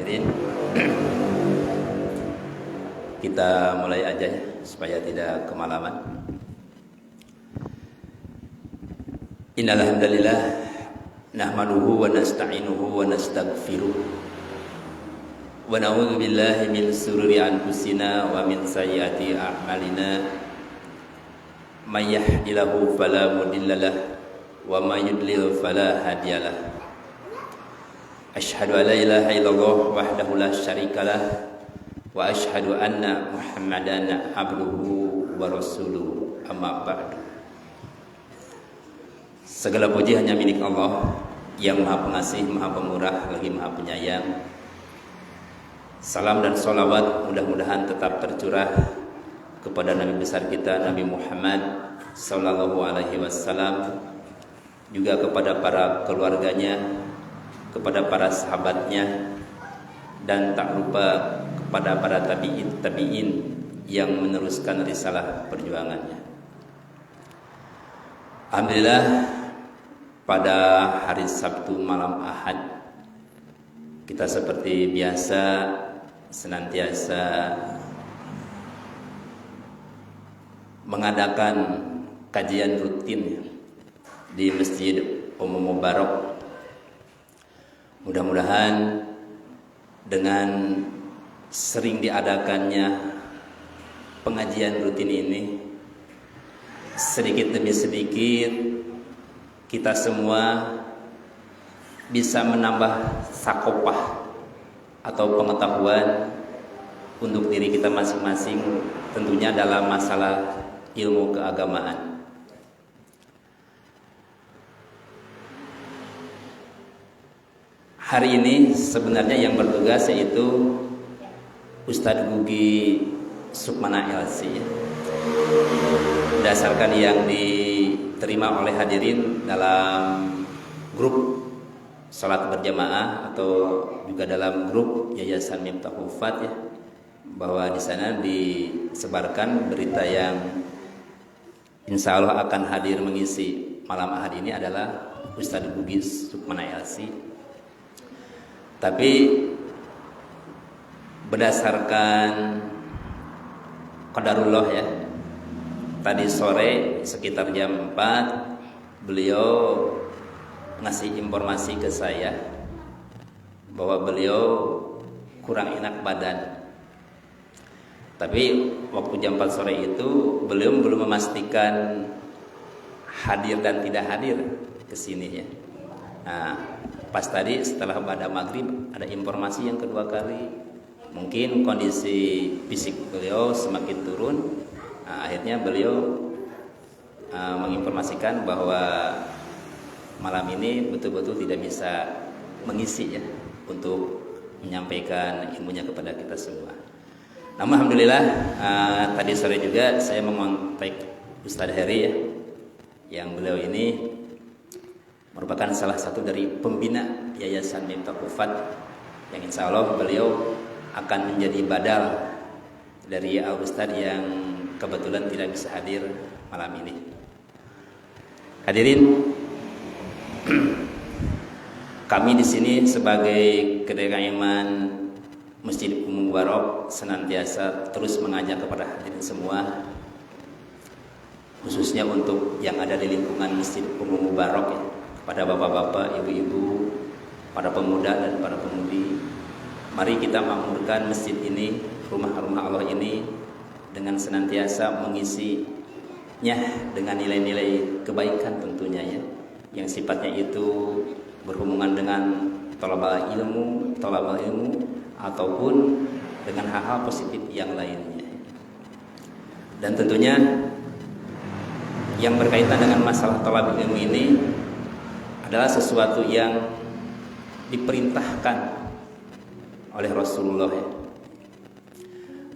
Hadirin, kita mulai aja ya, supaya tidak kemalaman. Innal hamdalillah nahmaduhu wa nasta'inuhu wa nastaghfiruh wa na'udzu billahi min shururi anfusina wa min sayyiati a'malina. May yahdihillahu fala mudhillalah wa may yudlil fala hadiyalah. Asyhadu an la ilaha illallah wahdahu la syarikalah wa asyhadu anna Muhammadan abduhu wa rasuluhu, amma ba'du. Segala puji hanya milik Allah yang Maha Pengasih, Maha Pemurah, lagi Maha Penyayang. Salam dan sholawat mudah-mudahan tetap tercurah kepada Nabi besar kita Nabi Muhammad sallallahu alaihi wasallam, juga kepada para keluarganya, kepada para sahabatnya, dan tak lupa kepada para tabi'in yang meneruskan risalah perjuangannya. Alhamdulillah, pada hari Sabtu malam Ahad kita seperti biasa senantiasa mengadakan kajian rutin di Masjid Umum Mubarak. Mudah-mudahan dengan sering diadakannya pengajian rutin ini, sedikit demi sedikit kita semua bisa menambah sakopah atau pengetahuan untuk diri kita masing-masing, tentunya dalam masalah ilmu keagamaan. Hari ini sebenarnya yang bertugas yaitu Ustadz Gugi Sukmana LC, berdasarkan yang diterima oleh hadirin dalam grup salat berjamaah atau juga dalam grup Yayasan Miftah Hufat ya, bahwa di sana disebarkan berita yang insya Allah akan hadir mengisi malam ahad ini adalah Ustadz Gugi Sukmana LC. Tapi berdasarkan qadarullah ya, tadi sore sekitar jam 4 beliau ngasih informasi ke saya bahwa beliau kurang enak badan. Tapi waktu jam 4 sore itu beliau belum memastikan hadir dan tidak hadir ke sini ya. Nah, pas tadi setelah pada maghrib ada informasi yang kedua kali, mungkin kondisi fisik beliau semakin turun. Nah, akhirnya beliau menginformasikan bahwa malam ini betul-betul tidak bisa mengisi ya, untuk menyampaikan ilmunya kepada kita semua. Namun alhamdulillah tadi sore juga saya mengontak Ustadz Heri ya, yang beliau ini merupakan salah satu dari pembina Yayasan Miftah Hufat, yang insya Allah beliau akan menjadi badal dari Al Ustadz yang kebetulan tidak bisa hadir malam ini. Hadirin, kami di sini sebagai Kedatangan Iman Masjid Umum Mubarak senantiasa terus mengajak kepada hadirin semua, khususnya untuk yang ada di lingkungan Masjid Umum Mubarak ya, pada bapak-bapak, ibu-ibu, para pemuda dan para pemudi, mari kita makmurkan masjid ini, rumah-rumah Allah ini, dengan senantiasa mengisinya dengan nilai-nilai kebaikan tentunya ya, yang sifatnya itu berhubungan dengan thalabul ilmu ataupun dengan hal-hal positif yang lainnya. Dan tentunya yang berkaitan dengan masalah thalabul ilmu ini adalah sesuatu yang diperintahkan oleh Rasulullah ya.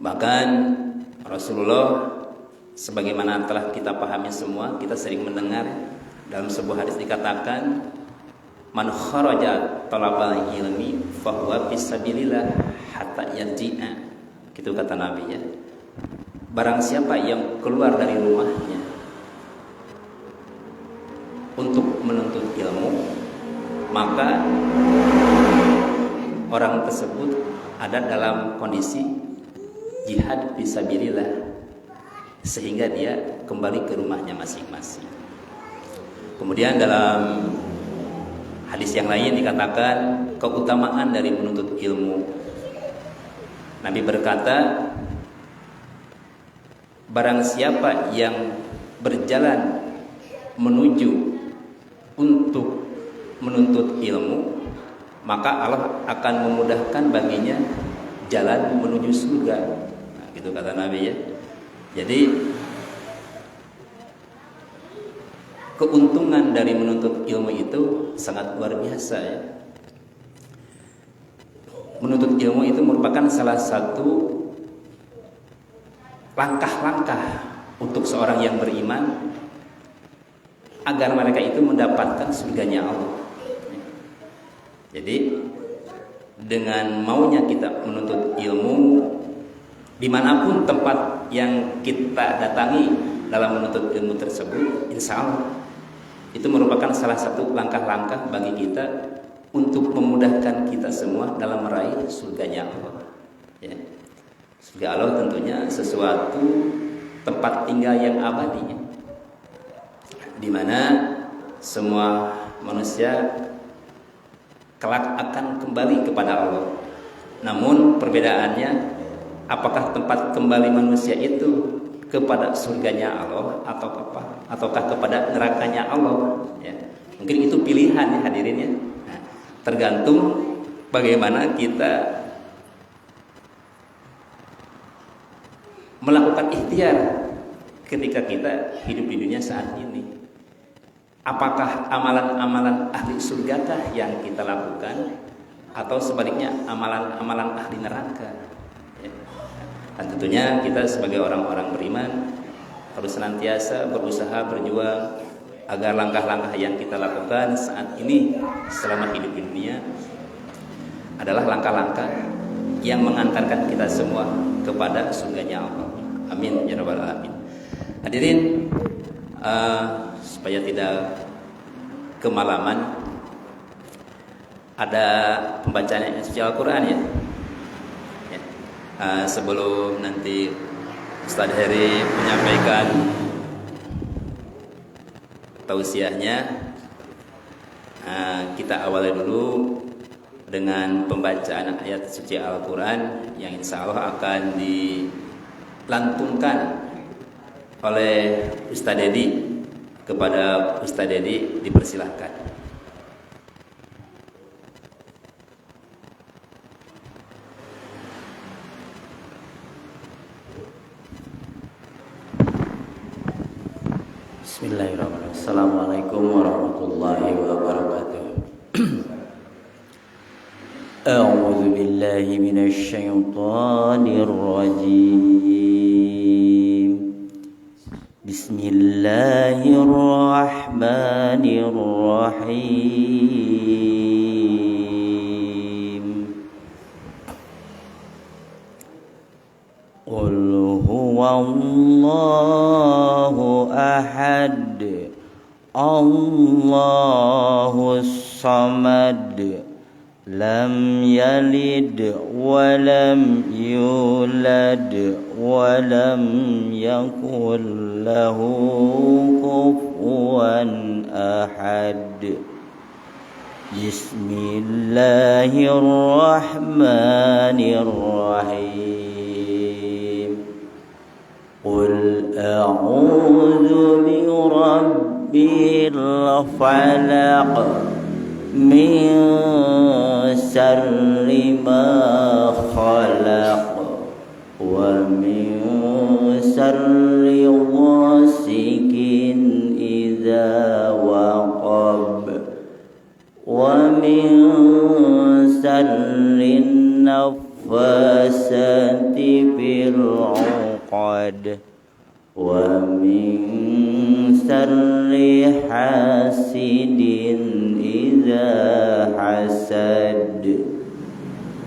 Bahkan Rasulullah, sebagaimana telah kita pahami semua, kita sering mendengar dalam sebuah hadis dikatakan, man kharaja talabal ilmi fahuwa fisabilillah hatta yarji'a. Gitu kata Nabi ya. Barang siapa yang keluar dari rumahnya untuk menuntut ilmu, maka orang tersebut ada dalam kondisi jihad fisabilillah, sehingga dia kembali ke rumahnya masing-masing. Kemudian dalam hadis yang lain dikatakan keutamaan dari menuntut ilmu. Nabi berkata, barang siapa yang berjalan menuju untuk menuntut ilmu, maka Allah akan memudahkan baginya jalan menuju surga. Nah, gitu kata Nabi ya. Jadi keuntungan dari menuntut ilmu itu sangat luar biasa ya. Menuntut ilmu itu merupakan salah satu langkah-langkah untuk seorang yang beriman agar mereka itu mendapatkan surganya Allah. Jadi dengan maunya kita menuntut ilmu, dimanapun tempat yang kita datangi dalam menuntut ilmu tersebut, insya Allah itu merupakan salah satu langkah-langkah bagi kita untuk memudahkan kita semua dalam meraih surganya Allah. Ya. Surga Allah tentunya sesuatu tempat tinggal yang abadi, di mana semua manusia kelak akan kembali kepada Allah. Namun perbedaannya, apakah tempat kembali manusia itu kepada surganya Allah ataukah kepada nerakanya Allah ya. Mungkin itu pilihan ya hadirin ya. Nah, tergantung bagaimana kita melakukan ikhtiar ketika kita hidup di dunia saat ini. Apakah amalan-amalan ahli surgakah yang kita lakukan, atau sebaliknya amalan-amalan ahli neraka ya. Dan tentunya kita sebagai orang-orang beriman harus senantiasa berusaha berjuang agar langkah-langkah yang kita lakukan saat ini selama hidup di dunia adalah langkah-langkah yang mengantarkan kita semua kepada surganya Allah. Amin ya rabbal alamin. Hadirin, supaya tidak kemalaman, ada pembacaan suci Al-Quran ya. Sebelum nanti Ustaz Heri menyampaikan tausiahnya, kita awali dulu dengan pembacaan ayat suci Al-Quran yang insya Allah akan dilantunkan oleh Ustaz Dedi. Kepada Ustaz Dedi dipersilahkan. Bismillahirrahmanirrahim. Assalamualaikum warahmatullahi wabarakatuh. A'udzu billahi minasy syaithanir rajim. Bismillahirrahmanirrahim. Qul huwallahu ahad, Allahus samad, lam yalid wa lam yulad wa lam yakul lahu kufuwan ahad. Bismillahirrahmanirrahim. Qul a'udzu birabbil falaq min syarri ma khalaq wa min syarri ghasikin idza waqab wa min syarri naffasati fil 'uqad wa min syarri hasidin idza hasad.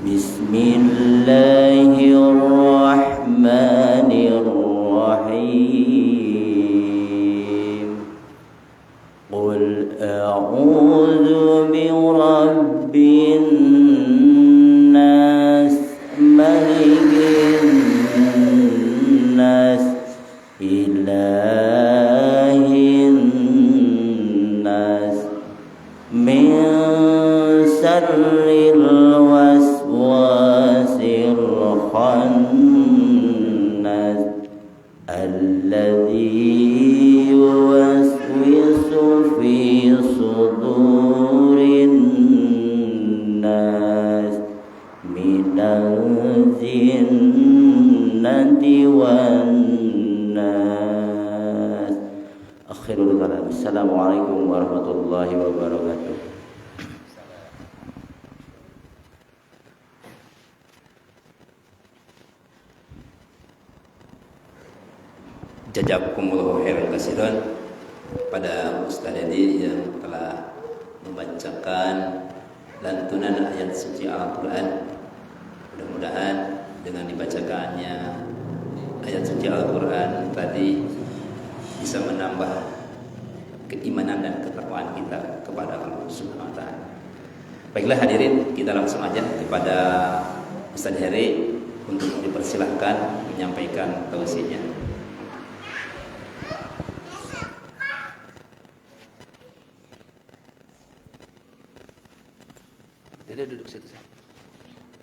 Bismillahirrahmanirrahim. Qul a'udzu birabbin minal jinnati wan nas. Akhirul kalam. Assalamualaikum warahmatullahi wabarakatuh. Jazakumullahu khairan katsiran pada Ustaz Edi yang telah membacakan lantunan ayat suci Al-Quran. Mudah-mudahan dengan dibacakannya ayat suci Al-Quran tadi bisa menambah keimanan dan ketakwaan kita kepada Allah Subhanahu wa taala. Baiklah hadirin, kita langsung aja kepada Ustaz Heri untuk dipersilahkan menyampaikan tausiahnya. Dia duduk situ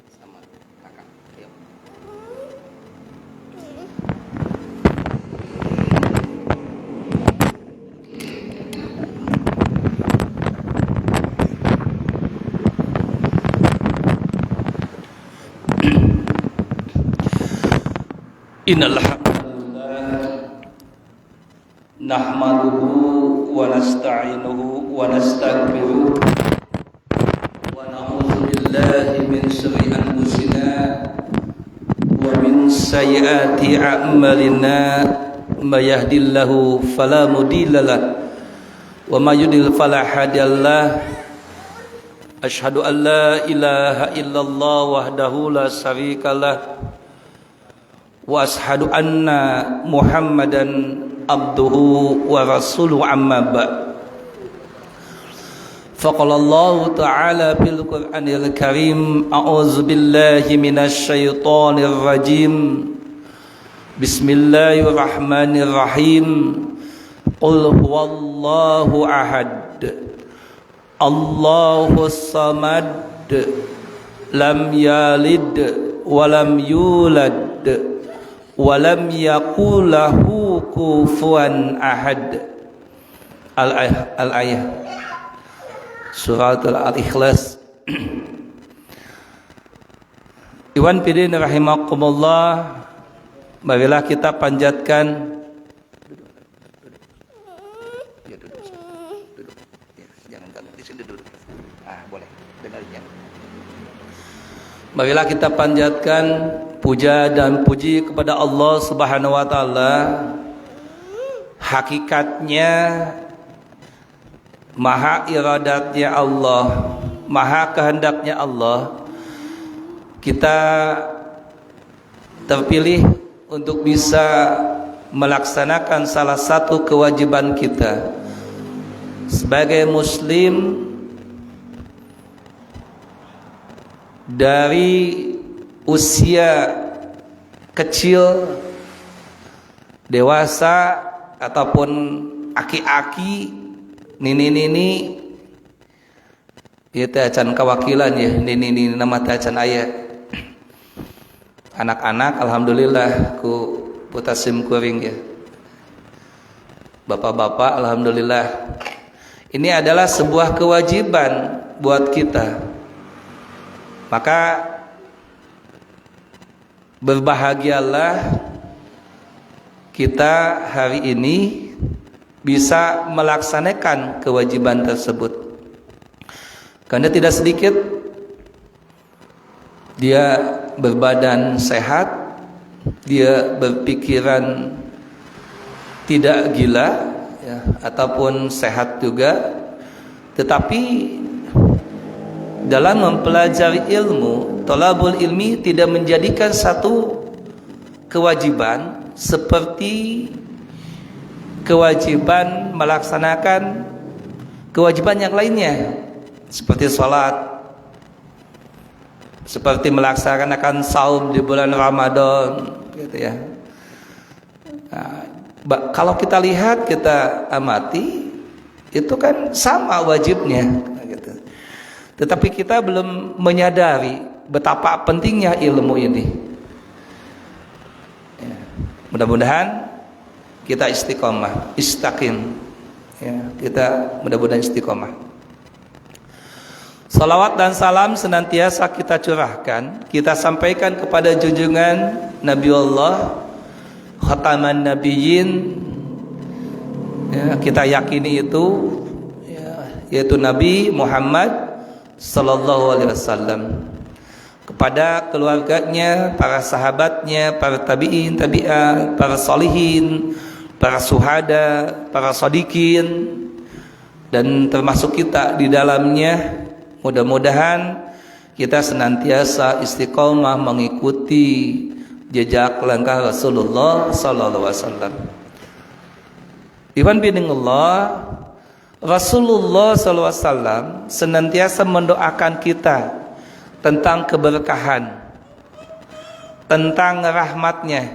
sama kakak. Yuk. Innal hamdalillah nahmaduhu wa nasta'inuhu wa nastaghfiruh min syarri anfusina wa min sayyiati a'malina may yahdihillahu fala mudhillalah wa may yudlil fala hadiyalah. Asyhadu an la ilaha illallah wahdahu la syarikalah wa asyhadu anna Muhammadan abduhu wa rasuluhu amma ba'd. فقال الله تعالى في القرآن الكريم أعوذ بالله من الشيطان الرجيم بسم الله الرحمن الرحيم قل هو الله أحد الله الصمد لم يلد ولم يولد ولم يكن له كفوا أحد. Al-ayah Surat Al-Ikhlas. Iwan Pidin rahimakumullah, marilah kita panjatkan duduk. Jangan di sini duduk. Boleh dengarnya. Marilah kita panjatkan puja dan puji kepada Allah Subhanahu wa taala. Hakikatnya maha iradatnya Allah, maha kehendaknya Allah, kita terpilih untuk bisa melaksanakan salah satu kewajiban kita sebagai muslim dari usia kecil, dewasa ataupun aki-aki, nini ieu teh acan kawakilan ya, nini nama teh acan aya. Anak-anak alhamdulillah ku putasim kuring ya. Bapak-bapak alhamdulillah. Ini adalah sebuah kewajiban buat kita. Maka berbahagialah kita hari ini bisa melaksanakan kewajiban tersebut. Karena tidak sedikit dia berbadan sehat, dia berpikiran tidak gila ya, ataupun sehat juga, tetapi dalam mempelajari ilmu, thalabul ilmi tidak menjadikan satu kewajiban seperti kewajiban melaksanakan kewajiban yang lainnya, seperti sholat, seperti melaksanakan saum di bulan Ramadan, gitu ya. Nah, kalau kita lihat, kita amati, itu kan sama wajibnya, gitu. Tetapi kita belum menyadari betapa pentingnya ilmu ini. Ya. Mudah-mudahan kita istiqomah, istaqim. Ya, kita mudah-mudahan istiqomah. Salawat dan salam senantiasa kita curahkan, kita sampaikan kepada junjungan Nabi Allah, Khataman Nabiyyin, ya, kita yakini itu, ya, yaitu Nabi Muhammad sallallahu alaihi wasallam, kepada keluarganya, para sahabatnya, para tabi'in, tabi'at, para salihin, para suhada, para shadiqin, dan termasuk kita di dalamnya. Mudah-mudahan kita senantiasa istiqomah mengikuti jejak langkah Rasulullah sallallahu alaihi wasallam. Iwan binillah, Rasulullah sallallahu alaihi wasallam senantiasa mendoakan kita tentang keberkahan, tentang rahmatnya,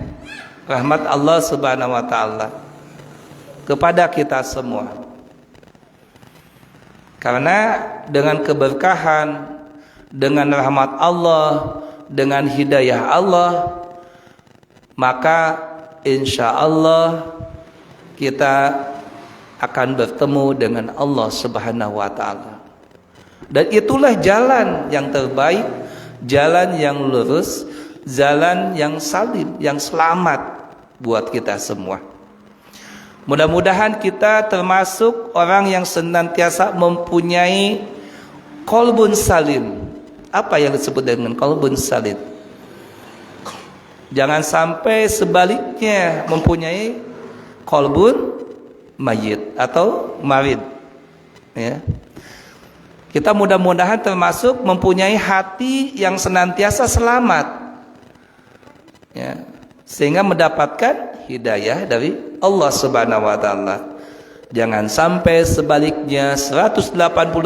rahmat Allah subhanahu wa ta'ala kepada kita semua. Karena dengan keberkahan, dengan rahmat Allah, dengan hidayah Allah, maka insya Allah kita akan bertemu dengan Allah subhanahu wa ta'ala. Dan itulah jalan yang terbaik, jalan yang lurus, jalan yang salim, yang selamat buat kita semua. Mudah-mudahan kita termasuk orang yang senantiasa mempunyai qalbun salim. Apa yang disebut dengan qalbun salim? Jangan sampai sebaliknya mempunyai qalbun mayit atau marid, ya. Kita mudah-mudahan termasuk mempunyai hati yang senantiasa selamat, ya, sehingga mendapatkan hidayah dari Allah subhanahu wa ta'ala. Jangan sampai sebaliknya 180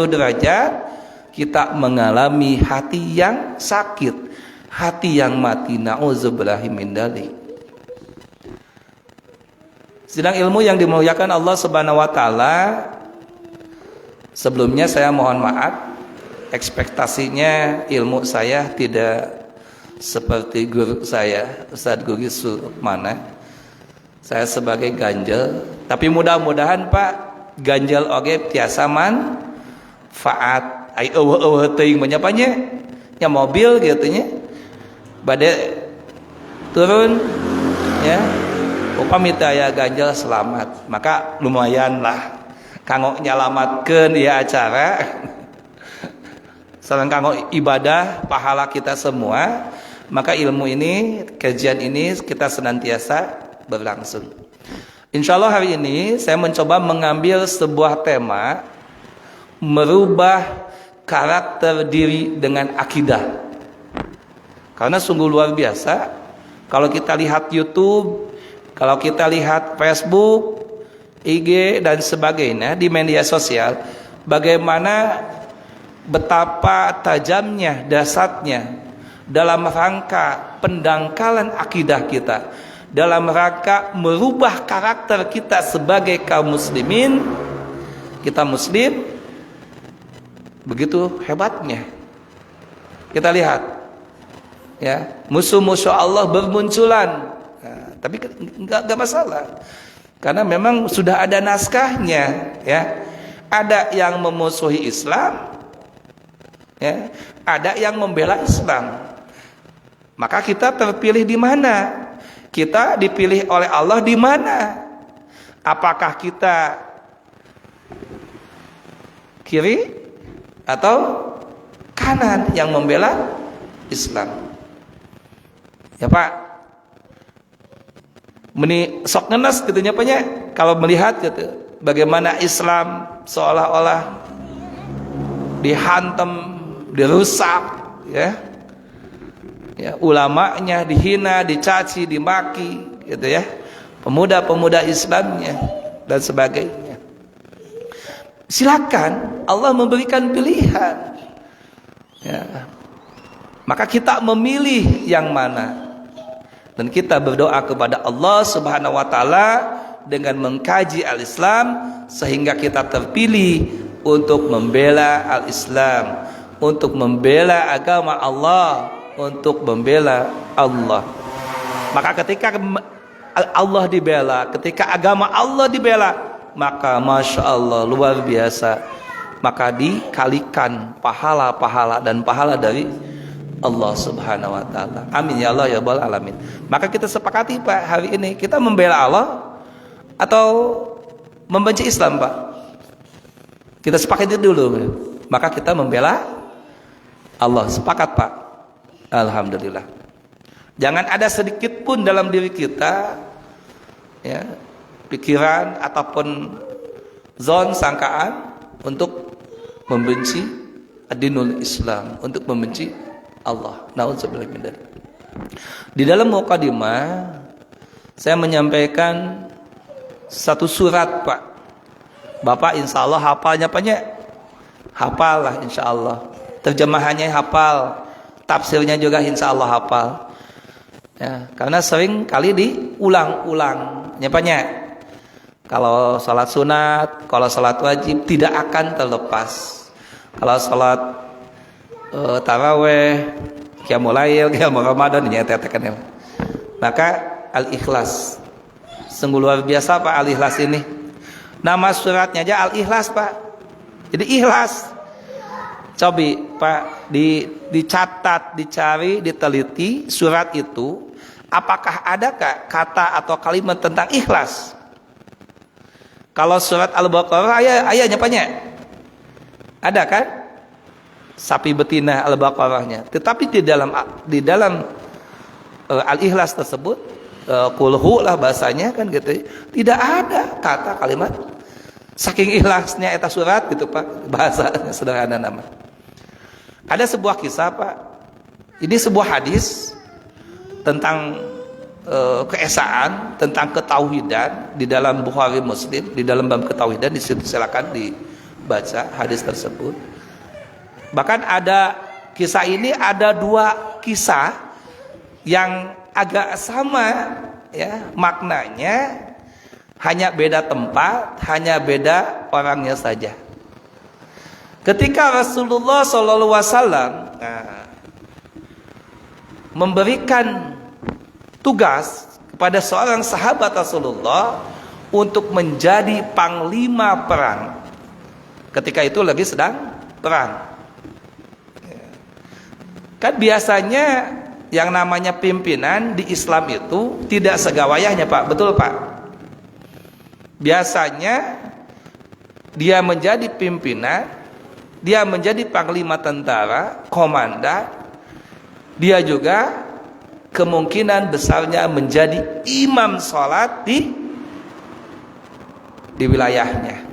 derajat kita mengalami hati yang sakit, hati yang mati. Na'udzubillahi min dzalik. Sidang ilmu yang dimuliakan Allah subhanahu wa ta'ala, sebelumnya saya mohon maaf, ekspektasinya ilmu saya tidak seperti guru saya, Ustadz Gugis Sukmana. Saya sebagai ganjel, tapi mudah-mudahan Pak ganjel oge tiasa manfaat. Ai eueuh teuing menyapanya nya mobil gitu nya. Bade turun ya. Upami teu aya ganjel selamat, maka lumayan lah kanggo nyalamatkeun ieu acara. Sareng kanggo ibadah pahala kita semua, maka ilmu ini, kajian ini kita senantiasa berlangsung. Insya Allah hari ini saya mencoba mengambil sebuah tema, merubah karakter diri dengan akidah. Karena sungguh luar biasa kalau kita lihat YouTube, kalau kita lihat Facebook, IG dan sebagainya di media sosial, bagaimana betapa tajamnya, dahsyatnya dalam rangka pendangkalan akidah kita, dalam rangka merubah karakter kita sebagai kaum muslimin. Kita muslim begitu hebatnya. Kita lihat ya, musuh-musuh Allah bermunculan. Nah, tapi enggak masalah. Karena memang sudah ada naskahnya, ya. Ada yang memusuhi Islam, ya. Ada yang membela Islam. Maka kita terpilih di mana? Kita dipilih oleh Allah di mana? Apakah kita kiri atau kanan yang membela Islam? Ya Pak, meni sok ngenes gitu nyapanya kalau melihat gitu bagaimana Islam seolah-olah dihantam, dirusak, ya. Ya, ulamanya dihina, dicaci, dimaki, gitu ya. Pemuda-pemuda Islamnya dan sebagainya. Silakan, Allah memberikan pilihan. Ya. Maka kita memilih yang mana. Dan kita berdoa kepada Allah Subhanahu wa taala dengan mengkaji al-Islam sehingga kita terpilih untuk membela al-Islam, untuk membela agama Allah, untuk membela Allah. Maka ketika Allah dibela, ketika agama Allah dibela, maka Masya Allah luar biasa. maka dikalikan pahala-pahala dan pahala dari Allah Subhanahu wa taala. Amin ya Allah ya rabbal alamin. Maka kita sepakati Pak, hari ini kita membela Allah atau membenci Islam Pak? Kita sepakati dulu. Maka kita membela Allah. Sepakat Pak? Alhamdulillah. Jangan ada sedikit pun dalam diri kita ya, pikiran ataupun zon sangkaan untuk membenci ad-dinul Islam, untuk membenci Allah. Nauzubillah min dzalik. Di dalam mukadimah saya menyampaikan satu surat Pak. Bapak insya Allah hafalnya apanya? Hafal lah insya Allah. Terjemahannya hafal, tafsirnya juga insya Allah hafal. Ya, karena sering kali diulang-ulang. Nyapanya? Kalau salat sunat, kalau salat wajib tidak akan terlepas. Kalau salat taraweh, qiyamul lail, qiyamul Ramadan ini tetekan. Maka al-ikhlas. Sungguh luar biasa Pak al-ikhlas ini. Nama suratnya aja al-ikhlas Pak. Jadi ikhlas. Coba Pak dicatat, dicari, diteliti surat itu, apakah adakah kata atau kalimat tentang ikhlas? Kalau surat Al-Baqarah ayatnya banyak. Ada kan? Sapi betina Al-Baqarahnya. Tetapi di dalam Al-Ikhlas tersebut kulhu lah bahasanya kan gitu. Tidak ada kata kalimat saking ikhlasnya eta surat gitu Pak. Bahasanya sederhana nama. Ada sebuah kisah Pak. Ini sebuah hadis tentang keesaan, tentang ketauhidan di dalam Bukhari Muslim, di dalam bab ketauhidan, di situ silakan dibaca hadis tersebut. Bahkan ada kisah ini ada dua kisah yang agak sama ya maknanya, hanya beda tempat, hanya beda orangnya saja. Ketika Rasulullah SAW memberikan tugas kepada seorang sahabat Rasulullah untuk menjadi panglima perang, ketika itu lagi sedang perang. Kan biasanya yang namanya pimpinan di Islam itu tidak segawayahnya Pak, betul Pak? Biasanya dia menjadi pimpinan, dia menjadi panglima tentara, komandan, dia juga kemungkinan besarnya menjadi imam sholat di wilayahnya,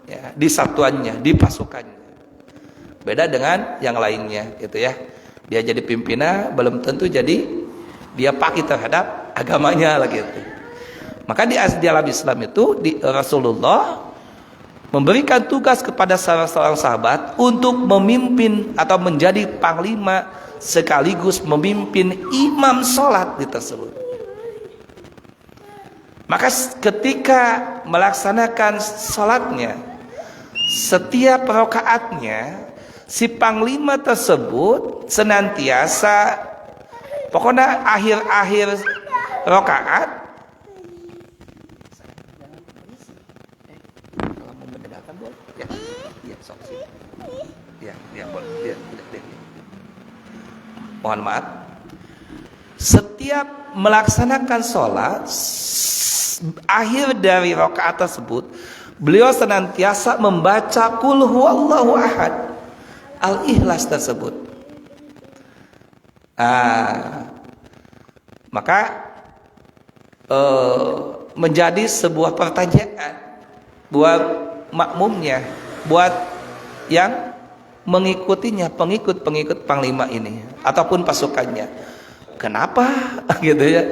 ya, di satuannya, di pasukannya. Beda dengan yang lainnya gitu ya. Dia jadi pimpinan belum tentu jadi dia patuh terhadap agamanya lagi gitu. Maka di dalam Islam itu Rasulullah memberikan tugas kepada salah seorang sahabat untuk memimpin atau menjadi panglima sekaligus memimpin imam sholat di tersebut. Maka ketika melaksanakan sholatnya, setiap rakaatnya si panglima tersebut senantiasa pokoknya akhir-akhir rakaat mohon maaf, setiap melaksanakan sholat akhir dari rakaat tersebut beliau senantiasa membaca qul huwallahu ahad, Al-Ikhlas tersebut. Maka menjadi sebuah pertanyaan buat makmumnya, buat yang mengikutinya, pengikut panglima ini ataupun pasukannya. Kenapa gitu ya?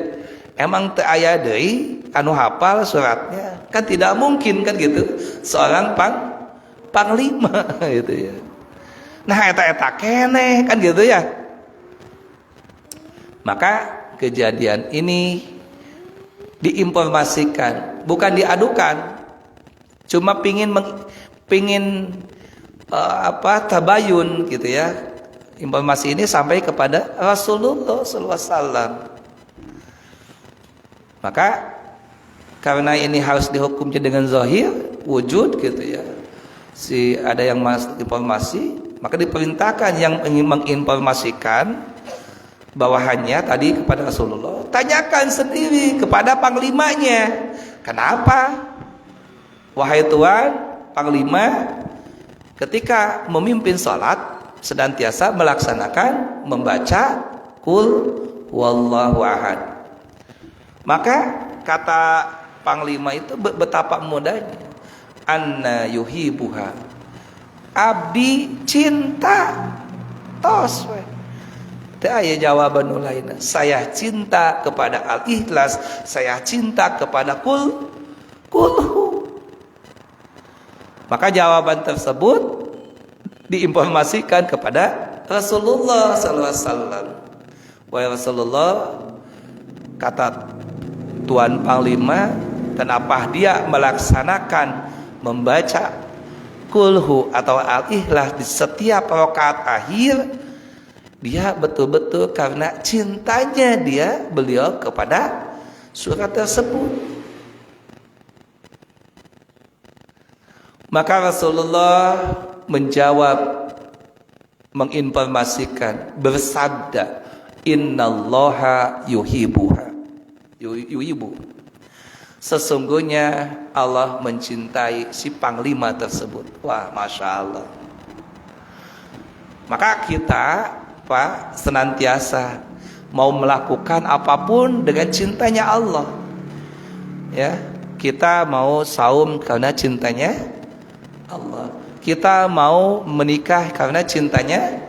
Emang teu aya deui anu hafal suratnya? Kan tidak mungkin kan gitu. Seorang panglima gitu ya. Nah eta keneh kan gitu ya. Maka kejadian ini diinformasikan, bukan diadukan. Cuma pingin tabayun gitu ya. Informasi ini sampai kepada Rasulullah SAW. Maka karena ini harus dihukumnya dengan zahir, wujud gitu ya. ada yang informasi, maka diperintahkan yang ingin menginformasikan bawahannya tadi kepada Rasulullah, tanyakan sendiri kepada panglimanya. Kenapa? Wahai Tuan, panglima ketika memimpin salat senantiasa melaksanakan membaca Qul Huwallahu Ahad. Maka kata panglima itu betapa mudahnya. Anna yuhibuha, abdi cinta tos we. Teu aya jawaban lain. Saya cinta kepada Al-Ikhlas, saya cinta kepada Qulhu. Maka jawaban tersebut diinformasikan kepada Rasulullah sallallahu alaihi wasallam. Wahai Rasulullah, kata Tuan Panglima, kenapa dia melaksanakan membaca Qulhu atau Al-Ikhlas di setiap rakaat akhir? Dia betul-betul karena cintanya beliau kepada surat tersebut. Maka Rasulullah menjawab, menginformasikan, bersabda, innallaha yuhibbuha. Yuhibbu. Sesungguhnya Allah mencintai si panglima tersebut. Wah, Masya Allah. Maka kita senantiasa mau melakukan apapun dengan cintanya Allah. Ya, kita mau saum karena cintanya Allah. Kita mau menikah karena cintanya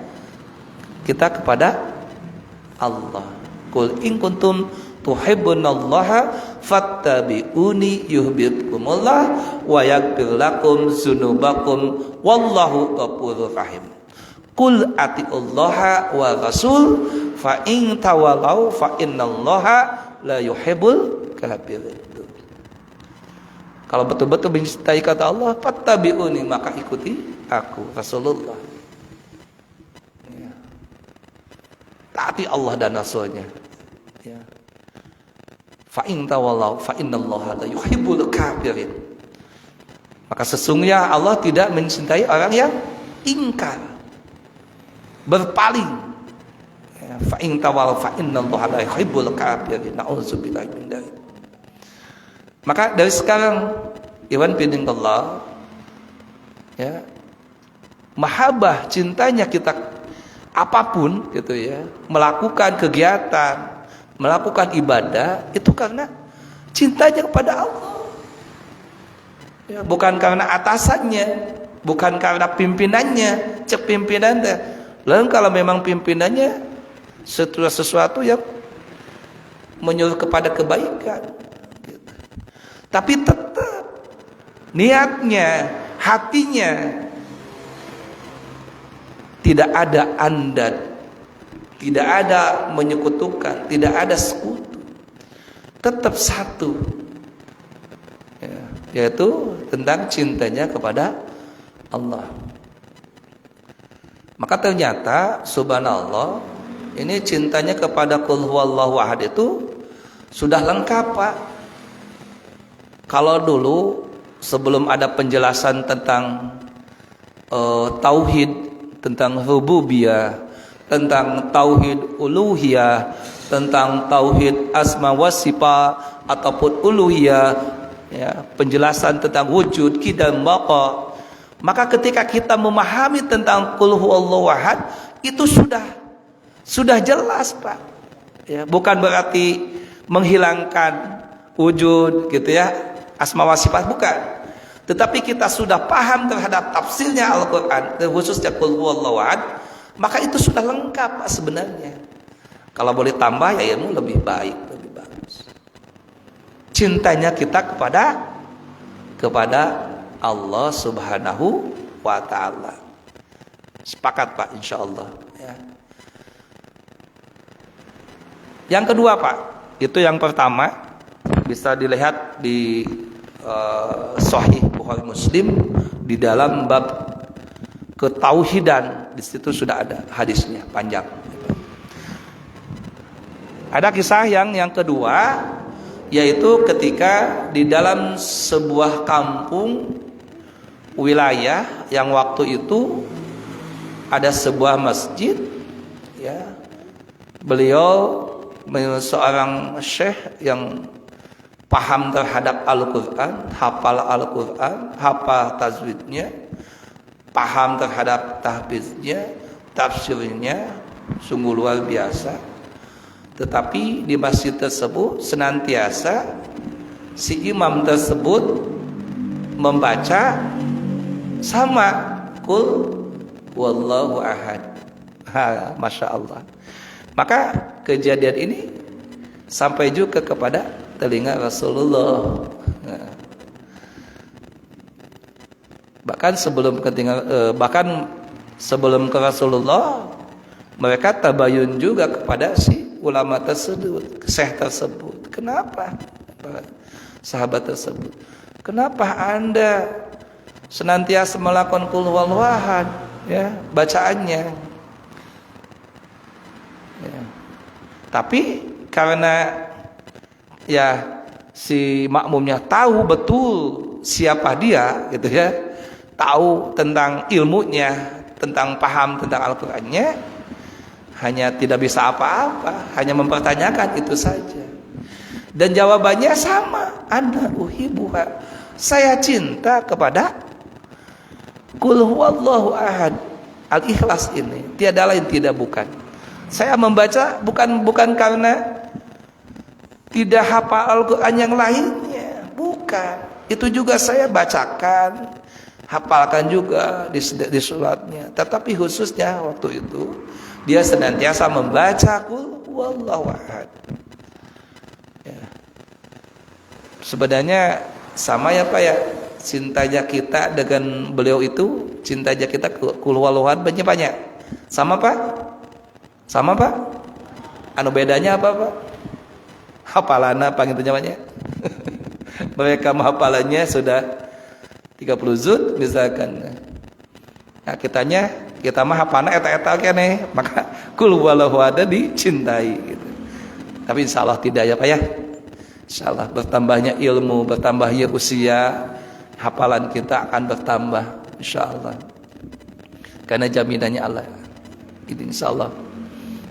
kita kepada Allah. Qul in kuntum tuhibbunallaha fattabi'uni yuhibbukumullah wa yaghfir lakum dzunubakum wallahu ghafurur rahim. Qul atiullaha wa rasul fa in tawallaw fa innallaha la yuhibbul kafirin. Kalau betul-betul mencintai kata Allah, fattabi'uni, maka ikuti aku, Rasulullah. Ya. Taati Allah dan Rasulnya. Ya. Fa in tawallaw fa innallaha la yuhibbul kafirin. Maka sesungguhnya Allah tidak mencintai orang yang ingkar, berpaling. Ya. Fa in tawallaw fa innallaha la yuhibbul kafirin. Nauzubillahi min dzalik. Maka dari sekarang Iwan Bidingullah, ya, mahabbah cintanya kita apapun gitu ya, melakukan kegiatan, melakukan ibadah itu karena cintanya kepada Allah. Ya, bukan karena atasannya, bukan karena pimpinannya, cek pimpinannya. Lalu kalau memang pimpinannya sesuatu yang menyuruh kepada kebaikan, tapi tetap niatnya, hatinya tidak ada andad, tidak ada menyekutukan, tidak ada sekutu, tetap satu, ya, yaitu tentang cintanya kepada Allah. Maka ternyata subhanallah, ini cintanya kepada Qul Huwallahu Ahad itu sudah lengkap, Pak. Kalau dulu sebelum ada penjelasan tentang tauhid, tentang rububiyah, tentang tauhid uluhiyah, tentang tauhid asma wa sifat ataupun uluhiyah, ya, penjelasan tentang wujud, qidam, baqa, maka ketika kita memahami tentang Qul Huwallahu Ahad itu sudah jelas, Pak. Ya, bukan berarti menghilangkan wujud gitu ya, asma wa sifat, bukan. Tetapi kita sudah paham terhadap tafsirnya Al-Quran, khususnya Qul Huwallahu Ahad, maka itu sudah lengkap, Pak, sebenarnya. Kalau boleh tambah ya ilmu lebih baik, lebih bagus. Cintanya kita kepada Allah Subhanahu wa ta'ala. Sepakat, Pak, insyaallah, ya. Yang kedua, Pak, itu yang pertama bisa dilihat di Sahih Bukhari Muslim di dalam bab ketauhidan, di situ sudah ada hadisnya panjang. Ada kisah yang kedua, yaitu ketika di dalam sebuah kampung wilayah yang waktu itu ada sebuah masjid, ya. Beliau seorang syekh yang paham terhadap Al-Quran, hafal Al-Quran, hafal tajwidnya, paham terhadap tahfiznya, tafsirnya, sungguh luar biasa. Tetapi di masjid tersebut senantiasa si imam tersebut membaca sama kul wallahu ahad. Masya Allah. Maka kejadian ini sampai juga kepada telinga Rasulullah. Bahkan sebelum ke Rasulullah, mereka tabayun juga kepada si ulama tersebut, syekh tersebut. Kenapa? Sahabat tersebut, kenapa Anda senantiasa melakukan qul huwallahu ahad, ya, bacaannya? Ya. Tapi karena ya si makmumnya tahu betul siapa dia, gitu ya, tahu tentang ilmunya, tentang paham tentang Al-Qur'annya, hanya tidak bisa apa-apa, hanya mempertanyakan itu saja. Dan jawabannya sama, ana uhibbuha, saya cinta kepada qul huwallahu ahad, Al-Ikhlas ini, tiada lain tidak bukan. Saya membaca bukan karena tidak hafal Al-Quran yang lainnya, bukan. Itu juga saya bacakan, hafalkan juga di suratnya. Tetapi khususnya waktu itu dia senantiasa membaca qul huwallahu ahad. Ya. Sebenarnya sama ya Pak ya, cintanya kita dengan beliau itu, cintanya kita qul huwallahu ahad banyak. Sama Pak? Sama Pak? Anu bedanya apa Pak? Hafalannya apa gitu namanya? Mereka hafalannya sudah 30 juz misalkan. Nah, kita mah hafalna eta-eta kene, maka qul huwallahu ahad dicintai gitu. Tapi insyaallah tidak ya Pak ya. Insyaallah bertambahnya ilmu, bertambahnya usia, hafalan kita akan bertambah insyaallah. Karena jaminannya Allah. Itu insyaallah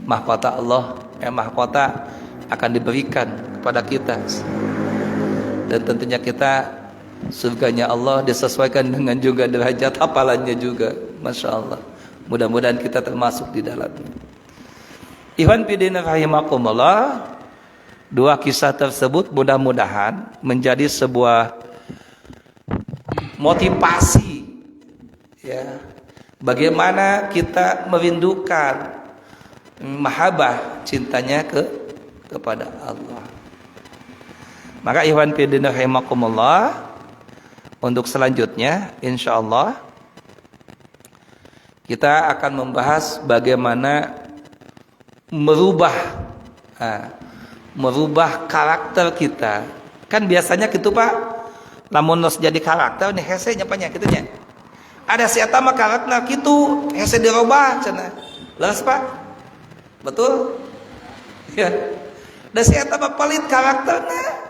mahkota Allah, mahkota akan diberikan kepada kita. Dan tentunya kita surganya Allah disesuaikan dengan juga derajat hafalannya juga. Masya Allah. Mudah-mudahan kita termasuk di dalamnya. Ikhwan fillah rahimakumullah. Dua kisah tersebut mudah-mudahan menjadi sebuah motivasi, ya, bagaimana kita merindukan mahabbah, cintanya kepada Allah. Maka ikhwan fillah rahimakumullah, untuk selanjutnya insyaallah kita akan membahas bagaimana merubah karakter kita. Kan biasanya gitu Pak, lamun nos jadi karakter nih hese nya banyak kitunya. Ada si eta mah karakter kitu, hese dirubah cenah. Leres Pak? Betul? Ya. Da si eta mah palit karakterna.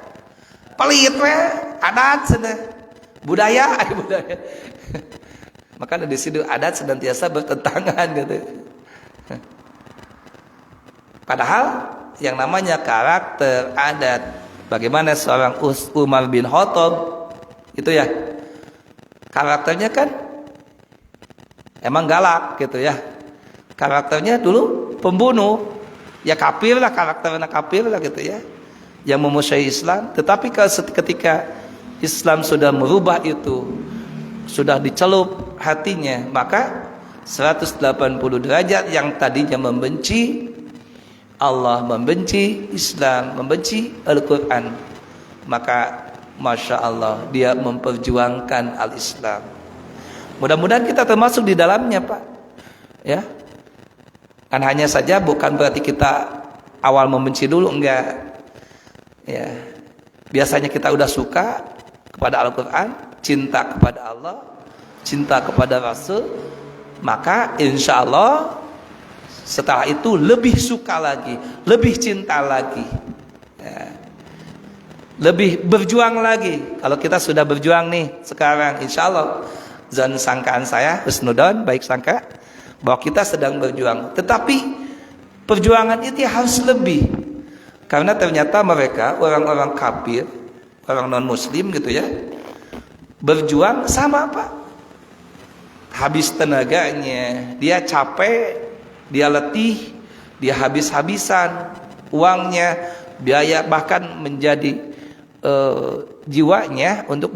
Palit we, adat cenah. Budaya. Maka di situ adat senantiasa bertentangan gitu. Padahal yang namanya karakter, adat, bagaimana seorang Umar bin Khattab itu ya, karakternya kan emang galak gitu ya. Karakternya dulu pembunuh, ya kafir lah, karakternya kafir lah gitu ya, yang memusuhi Islam. Tetapi ketika Islam sudah merubah itu, sudah dicelup hatinya, maka 180 derajat yang tadinya membenci Allah, membenci Islam, membenci Al-Quran, maka Masya Allah dia memperjuangkan Al-Islam. Mudah-mudahan kita termasuk di dalamnya Pak, ya. Kan hanya saja bukan berarti kita awal membenci dulu, enggak. Ya. Biasanya kita udah suka kepada Al-Quran, cinta kepada Allah, cinta kepada Rasul, maka insya Allah setelah itu lebih suka lagi, lebih cinta lagi, ya. Lebih berjuang lagi. Kalau kita sudah berjuang nih sekarang, insya Allah zon sangkaan saya, husnudon, baik sangka, bahwa kita sedang berjuang. Tetapi perjuangan itu harus lebih, karena ternyata mereka orang-orang kafir, orang non muslim gitu ya, berjuang sama apa? Habis tenaganya, dia capek, dia letih, dia habis-habisan uangnya, biaya, bahkan menjadi jiwanya untuk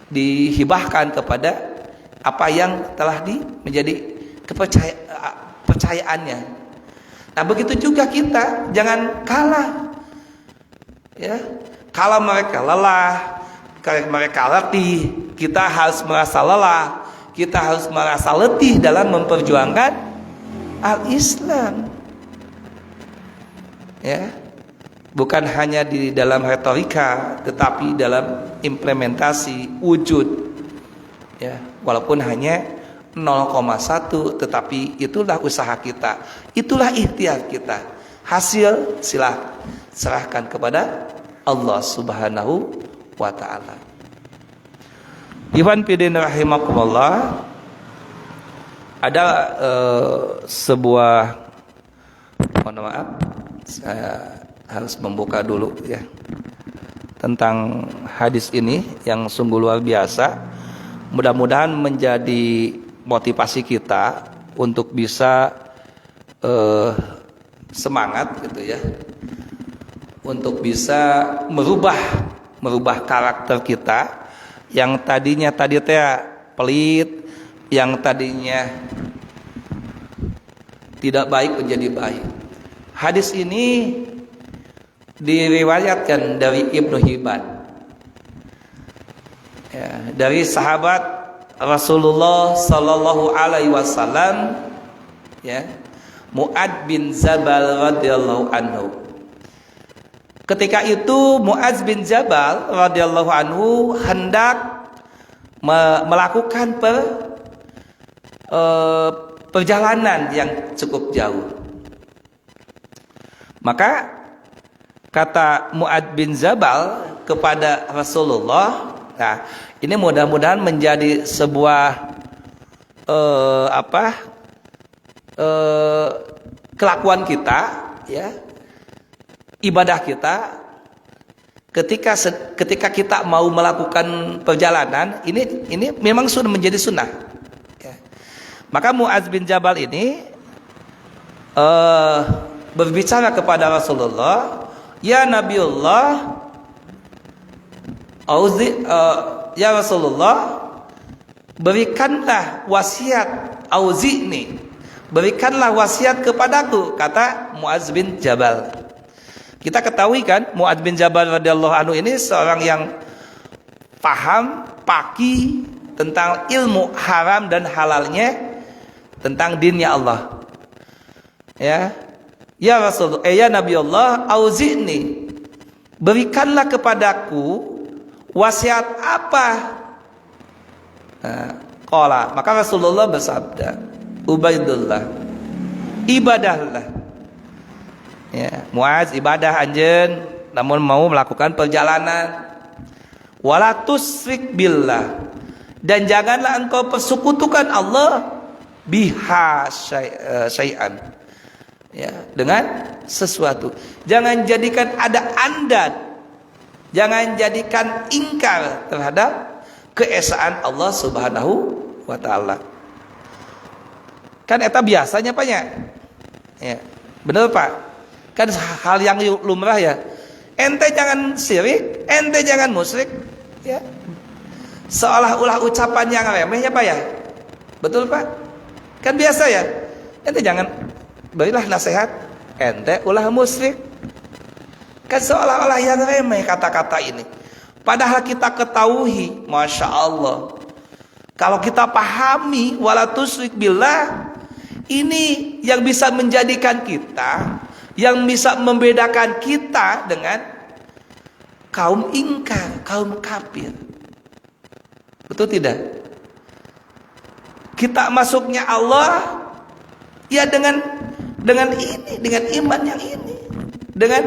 dihibahkan kepada apa yang telah menjadi kepercayaannya. Nah, begitu juga kita, jangan kalah. Ya, kalau mereka lelah, kalau mereka letih, kita harus merasa lelah, kita harus merasa letih dalam memperjuangkan al-Islam. Ya, bukan hanya di dalam retorika, tetapi dalam implementasi wujud. Ya, walaupun hanya 0,1, tetapi itulah usaha kita, itulah ikhtiar kita. Hasil serahkan kepada Allah Subhanahu wa ta'ala. Ikhwan fillah rahimakumullah, ada sebuah, mohon maaf, saya harus membuka dulu ya, tentang hadis ini yang sungguh luar biasa. Mudah-mudahan menjadi motivasi kita untuk bisa semangat gitu ya, untuk bisa merubah karakter kita yang tadinya pelit, yang tadinya tidak baik menjadi baik. Hadis ini diriwayatkan dari Ibnu Hibban, ya, dari sahabat Rasulullah Sallallahu Alaihi Wasallam, ya, Mu'adz bin Jabal radhiyallahu anhu. Ketika itu Mu'adz bin Jabal radhiyallahu anhu hendak melakukan perjalanan yang cukup jauh. Maka kata Mu'adz bin Jabal kepada Rasulullah, nah ini mudah-mudahan menjadi sebuah kelakuan kita, ya, ibadah kita ketika kita mau melakukan perjalanan ini memang sudah menjadi sunnah, ya. Maka Mu'adz bin Jabal ini berbicara kepada Rasulullah, ya Nabiullah, ya Rasulullah, berikanlah wasiat, auzi'ni, berikanlah wasiat kepadaku, kata Mu'adz bin Jabal. Kita ketahui kan, Mu'adz bin Jabal radhiyallahu anhu ini seorang yang paham, faqih tentang ilmu haram dan halalnya, tentang dinnya Allah. Ya Rasul, ya Nabi Allah, auzi'ni, berikanlah kepadaku wasiat apa? Qala, maka Rasulullah bersabda, ubaidullah, ibadahlah. Ya, Mu'adz, ibadah anjeun namun mau melakukan perjalanan. Wala tusyrik billah, dan janganlah engkau persekutukan Allah biha syai'an, ya, dengan sesuatu. Jangan jadikan ada andad, jangan jadikan ingkar terhadap keesaan Allah Subhanahu wa ta'ala. Kan eta biasanya Pak ya, bener Pak, kan hal yang lumrah ya. Ente jangan syirik, ente jangan musyrik, ya, seolah-olah ucapan yang remeh ya Pak ya. Betul Pak, kan biasa ya. Ente jangan, berilah nasihat, ente ulah musyrik, kan seolah-olah yang remeh kata-kata ini. Padahal kita ketahui, Masya Allah, kalau kita pahami wala tusyrik billah, ini yang bisa menjadikan kita, yang bisa membedakan kita dengan kaum ingkar, kaum kafir. Betul tidak? Kita masuknya Allah ya dengan ini, dengan iman yang ini, dengan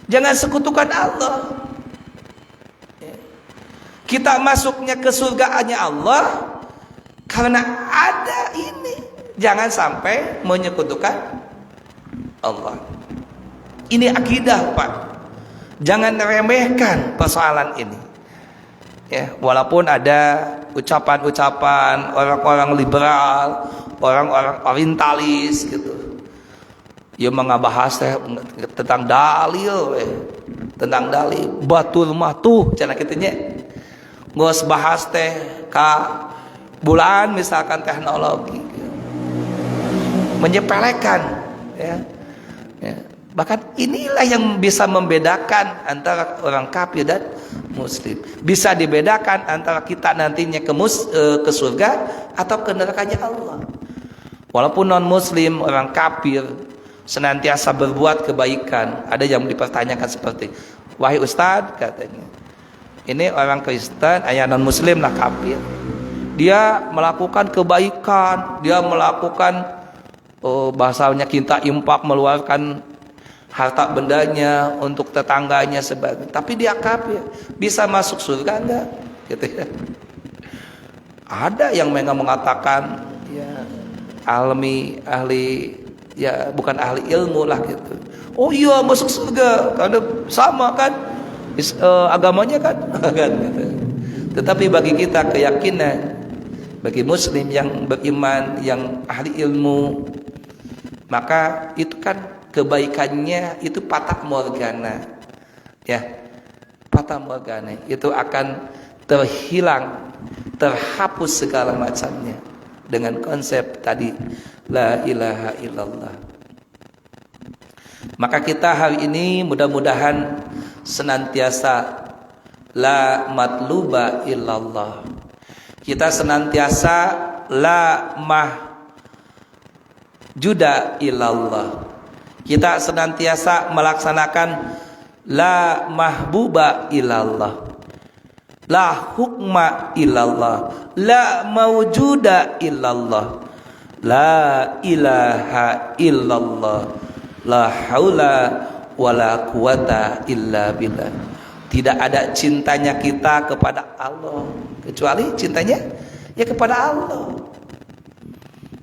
jangan sekutukan Allah. Kita masuknya ke surgaannya Allah karena ada ini. Jangan sampai menyekutukan Allah. Ini akidah, Pak. Jangan remehkan persoalan ini. Ya, walaupun ada ucapan-ucapan orang-orang liberal, orang-orang orientalis gitu. Ya mengabahas tentang dalil, tentang dalil batul matuh cenah kitu nya. Geus bahas teh ka bulan misalkan teknologi. Menyepelekan ya. Bahkan inilah yang bisa membedakan antara orang kafir dan muslim. Bisa dibedakan antara kita nantinya ke surga atau ke nerakanya Allah. Walaupun non muslim, orang kafir senantiasa berbuat kebaikan, ada yang dipertanyakan seperti, wahai Ustadz katanya, ini orang Kristen, non muslim lah kafir, dia melakukan kebaikan, dia melakukan bahasanya kita impak, meluarkan harta bendanya untuk tetangganya sebagainya, tapi dia kafir, bisa masuk surga enggak? Gitu ya. Ada yang mengatakan ya ahli ya bukan ahli ilmu lah gitu. Oh iya masuk surga karena sama kan agamanya kan, gitu. Tetapi bagi kita keyakinan, bagi muslim yang beriman, yang ahli ilmu, maka itu kan kebaikannya itu patah morgana, ya patah morgana itu akan terhilang, terhapus segala macamnya dengan konsep tadi la ilaha illallah. Maka kita hari ini mudah-mudahan senantiasa la matluba illallah. Kita senantiasa la mahjuda illallah. Kita senantiasa melaksanakan la mahbuba illallah. La hukma illallah, la mawjuda illallah, la ilaha illallah, la haula wala quwata illa billah. Tidak ada cintanya kita kepada Allah kecuali cintanya ya kepada Allah.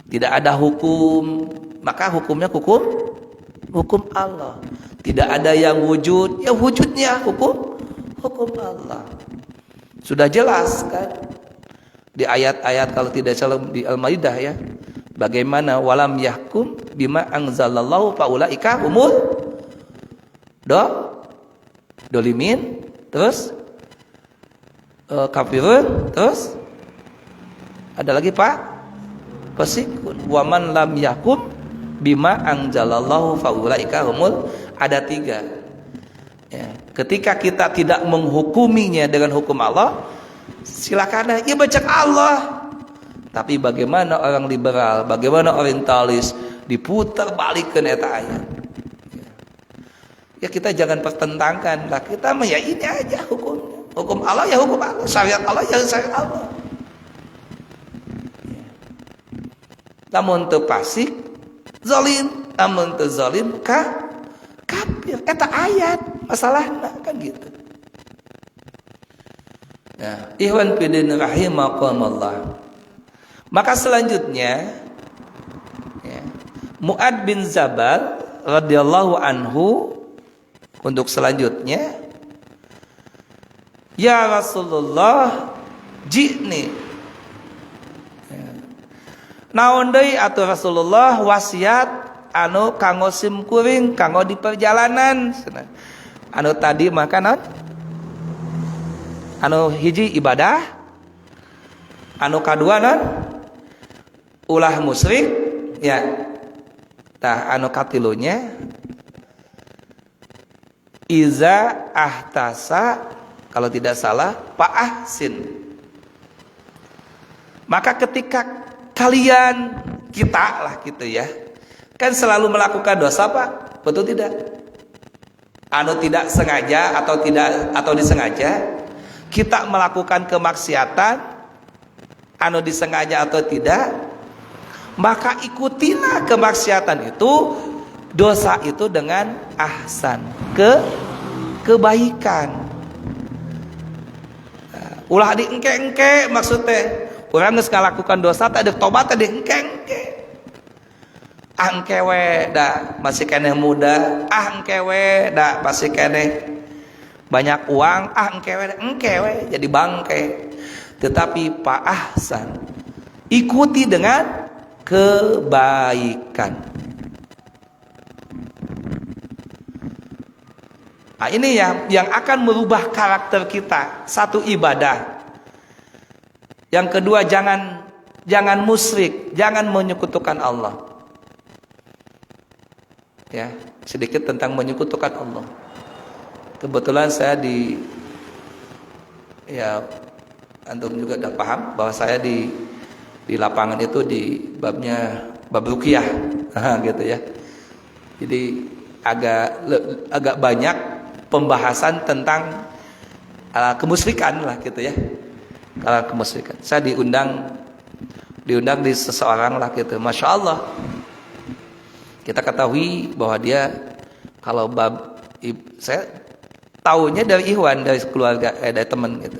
Tidak ada hukum, maka hukumnya hukum Allah. Tidak ada yang wujud, ya wujudnya hukum Allah. Sudah jelas kan di ayat-ayat kalau tidak salah di Al-Maidah ya. Bagaimana walam yahkum bima anzalallahu faulaika humul dolimin, terus kafirun, terus ada lagi Pak fasikun. Waman lam yahkum bima anzalallahu faulaika humul, ada 3. Ya, ketika kita tidak menghukuminya dengan hukum Allah, silakan ya baca Allah. Tapi bagaimana orang liberal, bagaimana orientalis diputar balikkan eta ayat. Ya kita jangan pertentangkan lah, kita mah ya ini aja hukumnya. Hukum Allah ya hukum Allah, syariat Allah ya syariat Allah. Lamun teu fasik zalim, lamun teu zalim kafir. Eta ayat masalahna kan gitu. Nah, ihwan fillah rahimakumullah. Maka selanjutnya ya, Mu'ad bin Jabal radhiyallahu anhu untuk selanjutnya, ya Rasulullah jini ya. Naon deui atuh Rasulullah wasiat anu kanggo sim kuring kanggo di perjalanan. Anu tadi makanan, anu hiji ibadah, anu kadua non ulah musyrik ya. Tah anu katilunya iza ahtasa, kalau tidak salah fa ahsin. Maka ketika kalian, kita lah gitu ya, kan selalu melakukan dosa Pak, betul tidak? Anu tidak sengaja atau disengaja kita melakukan kemaksiatan, anu disengaja atau tidak, maka ikutilah kemaksiatan itu, dosa itu dengan ahsan, kebaikan. Ulah di engke-engke maksudnya. Urang geus ngalakukan dosa teh deuk tobat teh di engke-engke. Angkewe da masih keneh muda, angkewe da masih keneh banyak uang, engkewe jadi bangke. Tetapi Pak Ahsan ikuti dengan kebaikan. Nah, ini yang akan merubah karakter kita. Satu, ibadah. Yang kedua, jangan musyrik, jangan menyekutukan Allah. Ya, sedikit tentang menyekutukan Allah. Kebetulan saya antum juga udah paham bahwa saya di lapangan itu di bab ruqyah, gitu ya. Jadi agak banyak pembahasan tentang kemusyrikan lah gitu ya. Kalau kemusyrikan, saya diundang di seseorang lah gitu, masya Allah. Kita ketahui bahwa dia kalau saya tahunya dari Ikhwan, dari keluarga, dari teman gitu.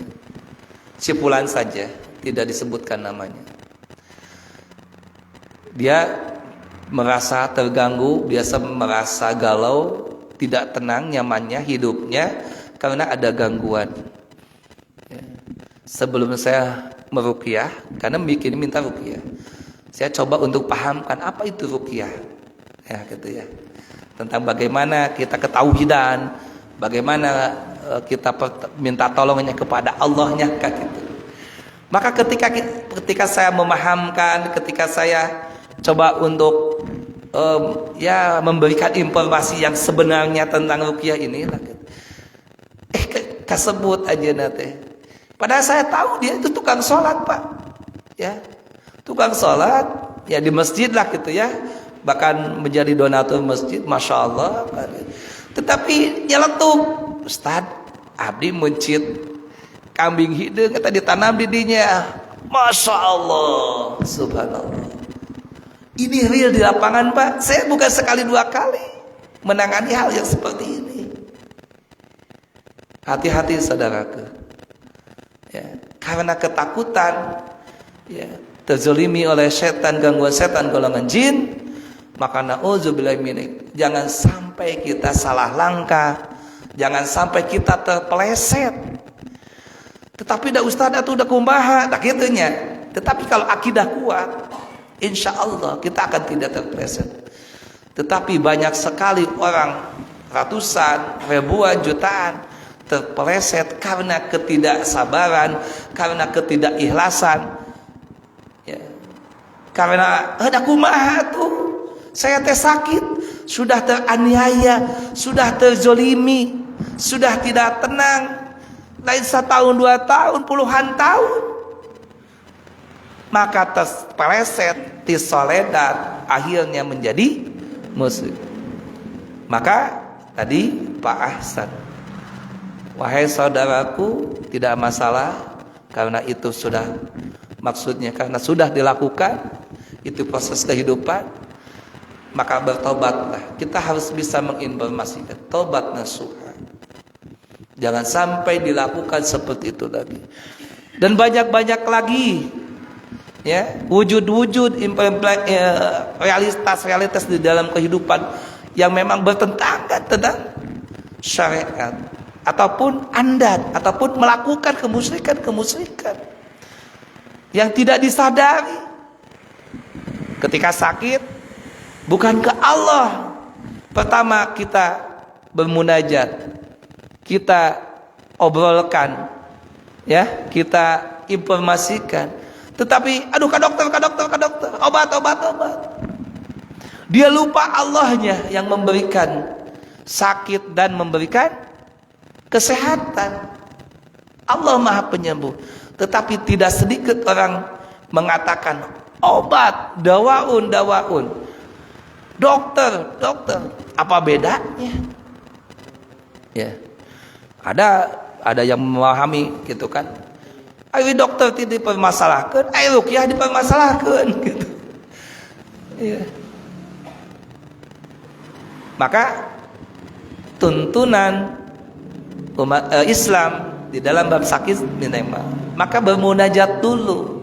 Si Fulan saja, tidak disebutkan namanya. Dia merasa terganggu, biasa merasa galau, tidak tenang nyamannya hidupnya karena ada gangguan. Ya. Sebelum saya meruqyah, karena minta ruqyah, saya coba untuk pahamkan apa itu ruqyah. Ya gitu ya. Tentang bagaimana kita ketauhidan, bagaimana kita minta tolongnya kepada Allahnya gitu. Maka ketika saya memahamkan, ketika saya coba untuk memberikan informasi yang sebenarnya tentang ruqyah ini lah gitu. Kasebut aja nate. Padahal saya tahu dia itu tukang sholat, Pak. Ya. Tukang sholat ya di masjid lah gitu ya. Bahkan menjadi donatur masjid, masya Allah. Tetapi nyeletuk, Ustad, abdi mencit kambing hidung kata ditanam di dinya, masya Allah, subhanallah. Ini real di lapangan, Pak. Saya bukan sekali dua kali menangani hal yang seperti ini. Hati-hati saudaraku. Ya, karena ketakutan, ya, terzolimi oleh setan, gangguan setan golongan jin. Maka na'udzubillahi minik, jangan sampai kita salah langkah, jangan sampai kita terpeleset. Tetapi dah ustaz itu udah kumaha, tak gitunya. Tetapi kalau akidah kuat, insya Allah kita akan tidak terpeleset. Tetapi banyak sekali orang, ratusan, ribuan, jutaan terpeleset karena ketidaksabaran, karena ketidakikhlasan. Ya. Karena ada kumaha tuh. Saya teh sakit, sudah teraniaya, sudah terzolimi, sudah tidak tenang, lain 1 tahun 2 tahun, puluhan tahun. Maka terpeleset, tisoledat, akhirnya menjadi musyrik. Maka tadi Pak Ahsan, wahai saudaraku, tidak masalah, karena itu sudah maksudnya, karena sudah dilakukan, itu proses kehidupan. Maka bertobatlah. Kita harus bisa menginformasikan tobat nasuha. Jangan sampai dilakukan seperti itu lagi. Dan banyak-banyak lagi, ya, wujud-wujud realitas di dalam kehidupan yang memang bertentangan tentang syariat, ataupun andat, ataupun melakukan kemusyrikan yang tidak disadari. Ketika sakit, bukan ke Allah. Pertama kita bermunajat, kita obrolkan, ya, kita informasikan. Tetapi aduh ke dokter, obat. Dia lupa Allahnya yang memberikan sakit dan memberikan kesehatan. Allah Maha Penyembuh. Tetapi tidak sedikit orang mengatakan obat, dawaun. Dokter, apa bedanya? Ya, ada yang memahami gitu kan. Ayo dokter tidak dipermasalahkan, ayo ruqyah dipermasalahkan gitu. Ya. Maka tuntunan umat Islam di dalam bab sakit minimal, maka bermunajat dulu,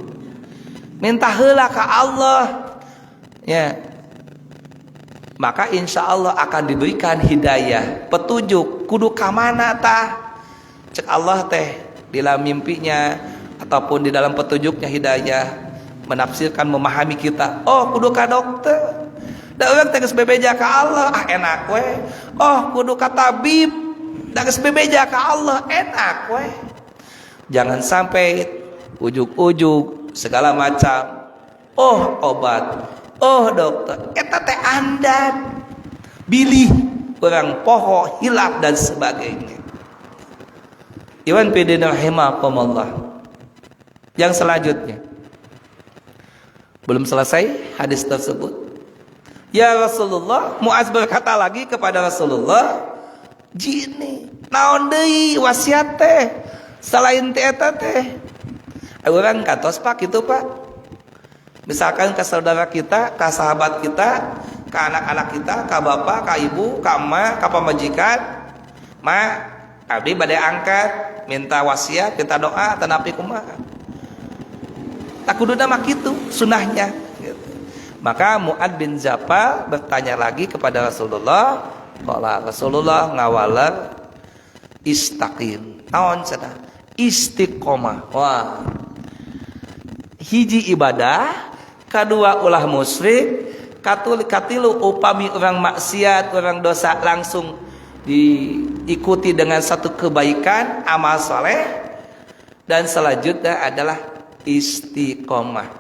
minta heula ka Allah, ya, maka insya Allah akan diberikan hidayah, petunjuk kudu ka mana tah, cek Allah teh di dalam mimpinya ataupun di dalam petunjuknya hidayah menafsirkan, memahami kita, oh kudu ka dokter, da urang teh geus bebeja ka Allah, ah enak we, oh kudu ka tabib, da geus bebeja ka Allah, enak we. Jangan sampai ujug-ujug segala macam, oh obat, oh dokter, eta teh andan, bilih urang poho, hilap dan sebagainya. Iwan pidin rahimakumullah. Yang selanjutnya, belum selesai hadis tersebut. Ya Rasulullah, Muaz berkata lagi kepada Rasulullah, "Jini, naon deui wasiat teh selain teh eta teh?" Urang katos Pak kitu Pak. Misalkan ke saudara kita, ke sahabat kita, ke anak-anak kita, ke bapak, ke ibu, ke emak, ke pamajikan, "Ma, abdi bade angkat, minta wasiat, minta doa, tanapi kumaha." Tak kuduna mah kitu sunahnya gitu. Maka Mu'ad bin Jabal bertanya lagi kepada Rasulullah, qala Rasulullah ngawalar istaqim. Naon cenah? Istiqomah. Wah. Hiji ibadah, kadua ulah musyrik, katilu upami orang maksiat, orang dosa langsung diikuti dengan satu kebaikan, amal soleh, dan selanjutnya adalah istiqomah.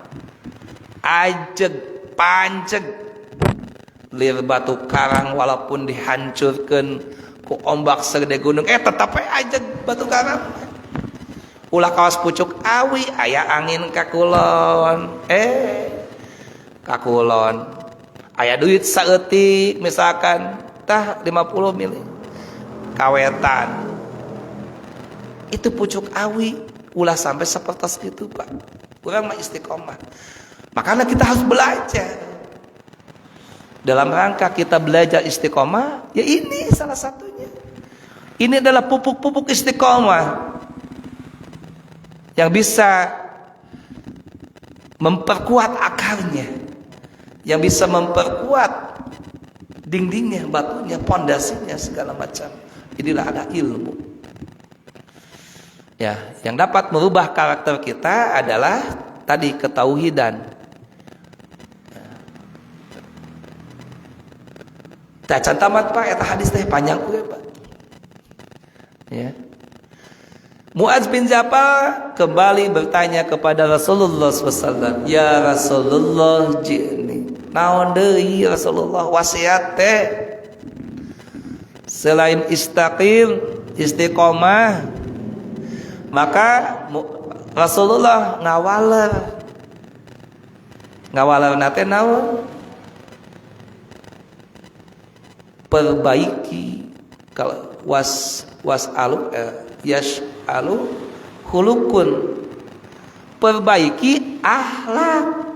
Ajeg panceg lir batu karang walaupun dihancurkan ku ombak segede gunung, tetap ajeg batu karang. Ulah kawas pucuk awi, aya angin kakulon, kakulon aya duit saeutik misalkan tah 50 mili kawetan, itu pucuk awi ulah sampai seperti itu Pak. Urang mah istiqomah. Makanya kita harus belajar. Dalam rangka kita belajar istiqomah, ya ini salah satunya. Ini adalah pupuk-pupuk istiqomah yang bisa memperkuat akarnya, yang bisa memperkuat dindingnya, batunya, pondasinya, segala macam. Inilah ada ilmu. Ya, yang dapat merubah karakter kita adalah tadi ketauhidan. Tacan tamat Pak, eta hadis teh panjang we Pak. Ya. Muaz bin Jabal kembali bertanya kepada Rasulullah SAW, "Ya Rasulullah, jini, naon deui Rasulullah wasiat teh selain istaqim, istiqomah?" Maka Rasulullah ngawalar nate naon? Perbaiki kalau wasalu yasalu khuluqun, perbaiki akhlak.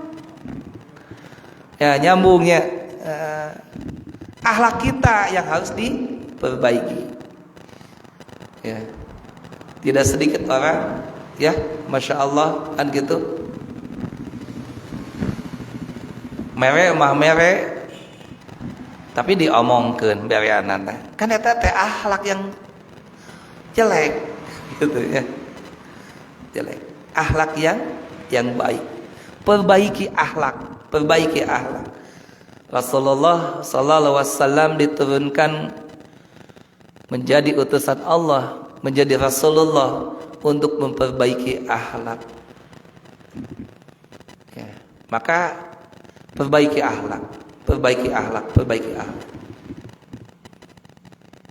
Ya nyambungnya, akhlak kita yang harus diperbaiki. Ya. Tidak sedikit orang, ya, masya Allah kan gitu, mere, tapi diomongkeun bereanan, kan eta teh akhlak yang jelek, gitu ya, jelek. Akhlak yang baik, perbaiki akhlak. Rasulullah Sallallahu Alaihi Wasallam diturunkan menjadi utusan Allah, menjadi Rasulullah untuk memperbaiki akhlak. Ya. Maka perbaiki akhlak.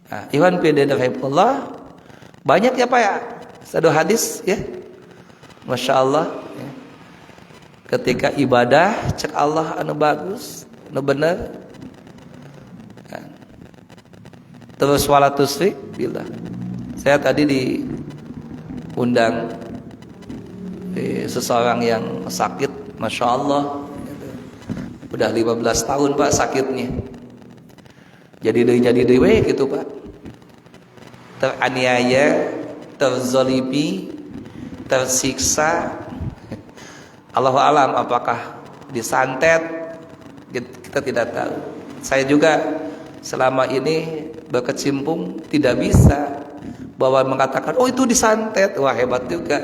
Nah, Iwan bin Rahimullah banyak ya Pak ya, satu hadis ya, masya Allah. Ya. Ketika ibadah cek Allah anu bagus, anu bener. Ya. Terus wala tusrik billah. Saya tadi diundang seseorang yang sakit, masya Allah, udah 15 tahun Pak sakitnya. Jadi deui gitu Pak. Teraniaya terzalimi, tersiksa. Allahu alam apakah disantet, kita tidak tahu. Saya juga selama ini berkecimpung tidak bisa bahwa mengatakan oh itu disantet, wah hebat juga.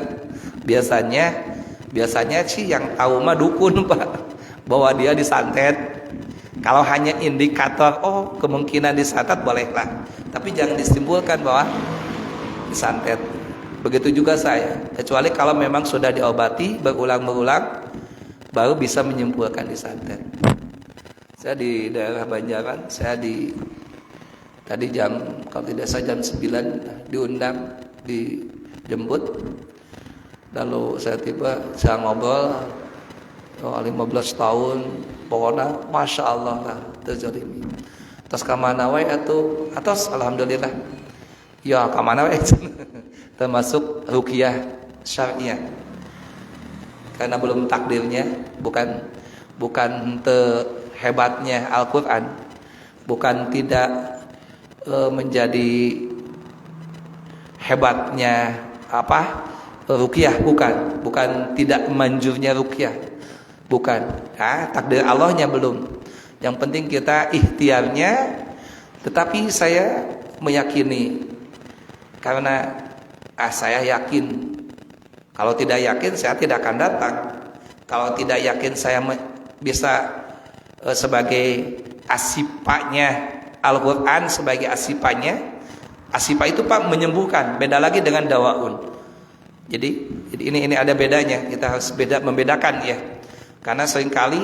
Biasanya sih yang tahu mah dukun Pak, bahwa dia disantet. Kalau hanya indikator oh kemungkinan disantet bolehlah, tapi jangan disimpulkan bahwa disantet. Begitu juga saya, kecuali kalau memang sudah diobati berulang-ulang baru bisa menyimpulkan disantet. Saya di daerah Banjaran, tadi kalau tidak salah jam 9 diundang, dijemput. Lalu saya ngobrol 15 tahun pokoknya Masya Allah lah terzalimi. Terus kamana wae atuh atos alhamdulillah. Ya kamana wae termasuk ruqyah syariah. Karena belum takdirnya, bukan hebatnya Al-Qur'an, bukan tidak menjadi hebatnya ruqyah, bukan tidak manjurnya ruqyah, bukan. Takdir Allahnya belum. Yang penting kita ikhtiarnya. Tetapi saya meyakini, karena saya yakin. Kalau tidak yakin saya tidak akan datang. Kalau tidak yakin saya bisa sebagai asipanya Al-Quran, sebagai asipanya. Asipa itu Pak menyembuhkan, beda lagi dengan dawaun. Jadi ini ada bedanya. Kita harus membedakan ya. Karena seringkali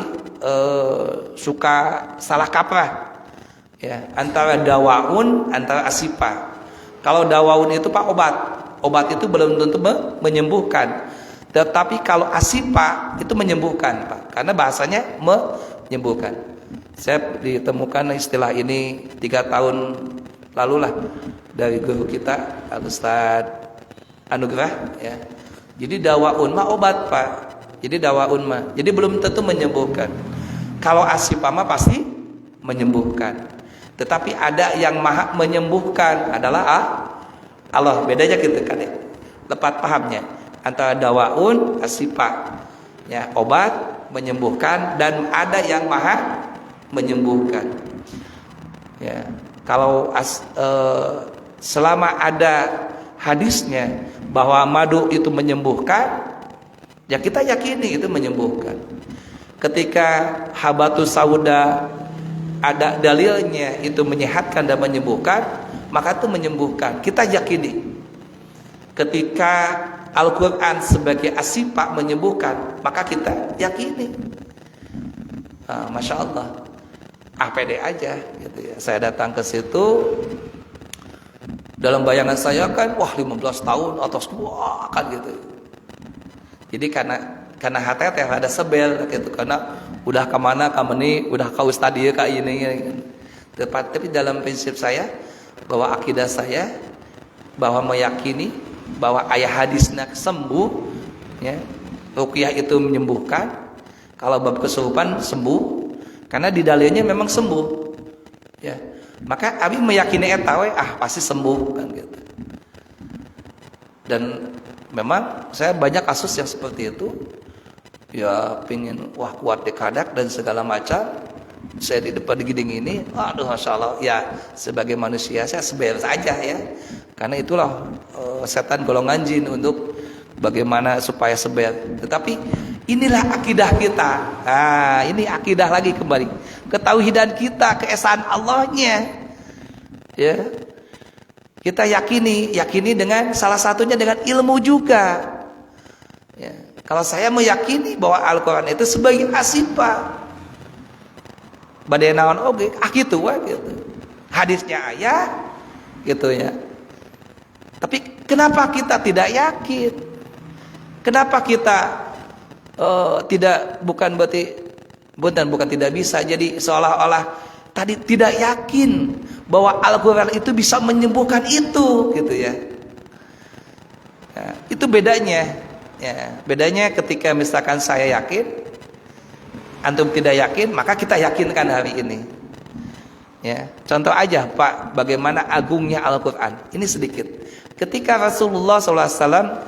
suka salah kaprah ya, antara dawaun, antara asipa. Kalau dawaun itu Pak obat itu belum tentu menyembuhkan. Tetapi kalau asipa itu menyembuhkan Pak, karena bahasanya menyembuhkan. Saya ditemukan istilah ini 3 tahun lalu lah dari guru kita Al-Ustaz Anugrah ya. Jadi dawaun mah obat Pak. Jadi dawaun mah, jadi belum tentu menyembuhkan. Kalau asipa mah pasti menyembuhkan. Tetapi ada yang maha menyembuhkan adalah Allah. Bedanya gitu kan ya. Lepas pahamnya antara dawaun, asipa ya, obat menyembuhkan, dan ada yang maha menyembuhkan. Ya, kalau selama ada hadisnya bahwa madu itu menyembuhkan, ya kita yakini itu menyembuhkan. Ketika habatus sauda ada dalilnya itu menyehatkan dan menyembuhkan, maka itu menyembuhkan. Kita yakini. Ketika Al-Quran sebagai asipa menyembuhkan, maka kita yakini. Masya Allah, pede aja gitu ya. Saya datang ke situ, dalam bayangan saya kan, wah 15 tahun atas wah kan gitu. Jadi karena hati ada sebel gitu, karena udah kemana kameni, udah kau stadion kayak ini. Tapi dalam prinsip saya, bahwa akidah saya, bahwa meyakini bahwa ayat hadisnya sembuh, ya, ruqyah itu menyembuhkan. Kalau bab kesurupan sembuh, karena di dalilnya memang sembuh, ya. Maka abi meyakini etawe pasti sembuh kan gitu. Dan memang saya banyak kasus yang seperti itu. Ya pingin kuat dekadak dan segala macam. Saya di depan giding ini, aduh Masya Allah, ya sebagai manusia saya seber saja ya. Karena itulah setan golongan jin untuk bagaimana supaya seber. Tetapi inilah akidah kita. Ini akidah lagi kembali. Ketauhidan kita, keesaan Allahnya. Ya. Kita yakini dengan salah satunya dengan ilmu juga. Ya. Kalau saya meyakini bahwa Al-Quran itu sebagai asipa, badai naon oge, gitu wah gitu. Hadisnya ayat, gitu ya. Tapi kenapa kita tidak yakin? Kenapa kita bukan tidak bisa. Jadi seolah-olah tadi tidak yakin bahwa Al-Quran itu bisa menyembuhkan itu, gitu ya. Nah, itu bedanya. Ya, bedanya ketika misalkan saya yakin, antum tidak yakin, maka kita yakinkan hari ini. Ya, contoh aja Pak, bagaimana agungnya Al-Quran. Ini sedikit. Ketika Rasulullah SAW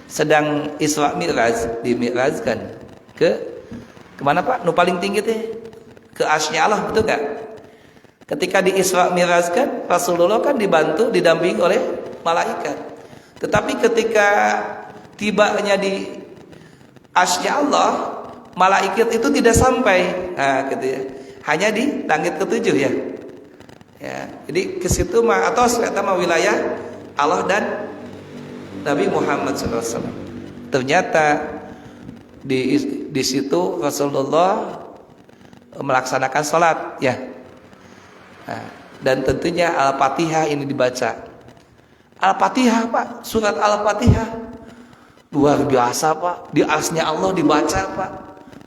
sedang Isra Mi'raj, dimi'rajkan kemana Pak? Nu paling tinggi teh ke arsy-nya Allah, betul gak? Ketika di Isra Mi'rajkan, Rasulullah kan dibantu, didampingi oleh malaikat. Tetapi ketika tibanya di arsy-nya Allah, malaikat itu tidak sampai. Nah, gitu ya. Hanya di langit ketujuh ya. Ya, jadi ke situ mah atau ternyata mah wilayah Allah dan Nabi Muhammad SAW. Ternyata di situ Rasulullah melaksanakan salat ya. Nah, dan tentunya Al-Fatihah ini dibaca. Al-Fatihah Pak, surat Al-Fatihah luar biasa Pak. Di arsy-nya Allah dibaca Pak.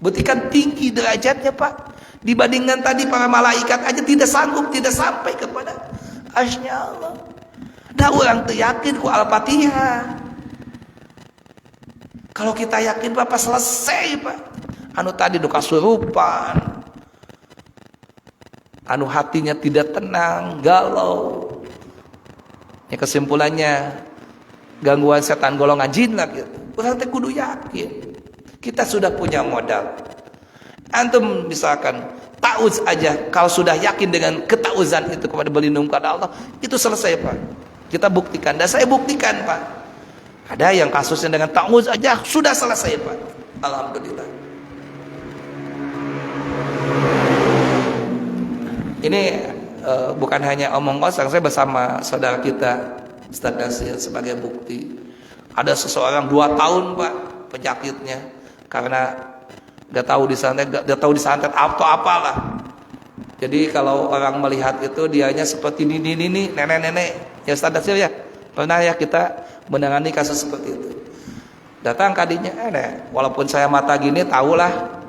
Berarti kan tinggi derajatnya Pak. Dibandingkan tadi para malaikat aja tidak sanggup, tidak sampai kepada arsy-nya Allah. Dah orang tuh yakin ku Al-Fatihah. Kalau kita yakin Bapak selesai Pak. Anu tadi duka surupan. Anu hatinya tidak tenang, galau. Ya kesimpulannya gangguan setan golongan jin lah gitu. Orang teh kudu yakin. Kita sudah punya modal. Antum misalkan ta'uz aja, kalau sudah yakin dengan keta'uzan itu kepada berlindung kepada Allah, itu selesai Pak. Kita buktikan, dan saya buktikan Pak. Ada yang kasusnya dengan ta'uz aja sudah selesai Pak. Alhamdulillah. Ini bukan hanya omong kosong, saya bersama saudara kita Ustaz Nasir sebagai bukti. Ada seseorang 2 tahun Pak penyakitnya karena gak tahu disantet atau apalah. Jadi kalau orang melihat itu dianya seperti ini nenek-nenek ya Ustaz Nasir ya. Pernah ya kita menangani kasus seperti itu. Datang kadinya walaupun saya mata gini tahulah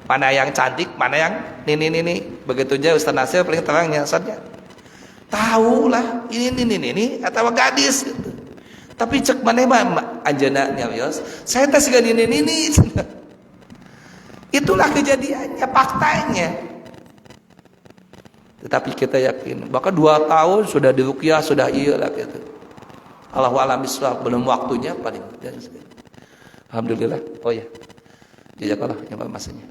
mana yang cantik, mana yang ini. Begitu aja Ustaz Nasir paling terangnya Ustaznya. Tahulah ini atau gadis gitu. Tapi cek mana mah anjeunna nyarios. Saya teh siga ini. Itulah kejadiannya, faktanya. Tetapi kita yakin, bahkan 2 tahun sudah diruqyah, sudah iyalah gitu. Allahu a'lam bishawab, belum waktunya paling. Alhamdulillah. Oh ya. Jazakallah informasinya.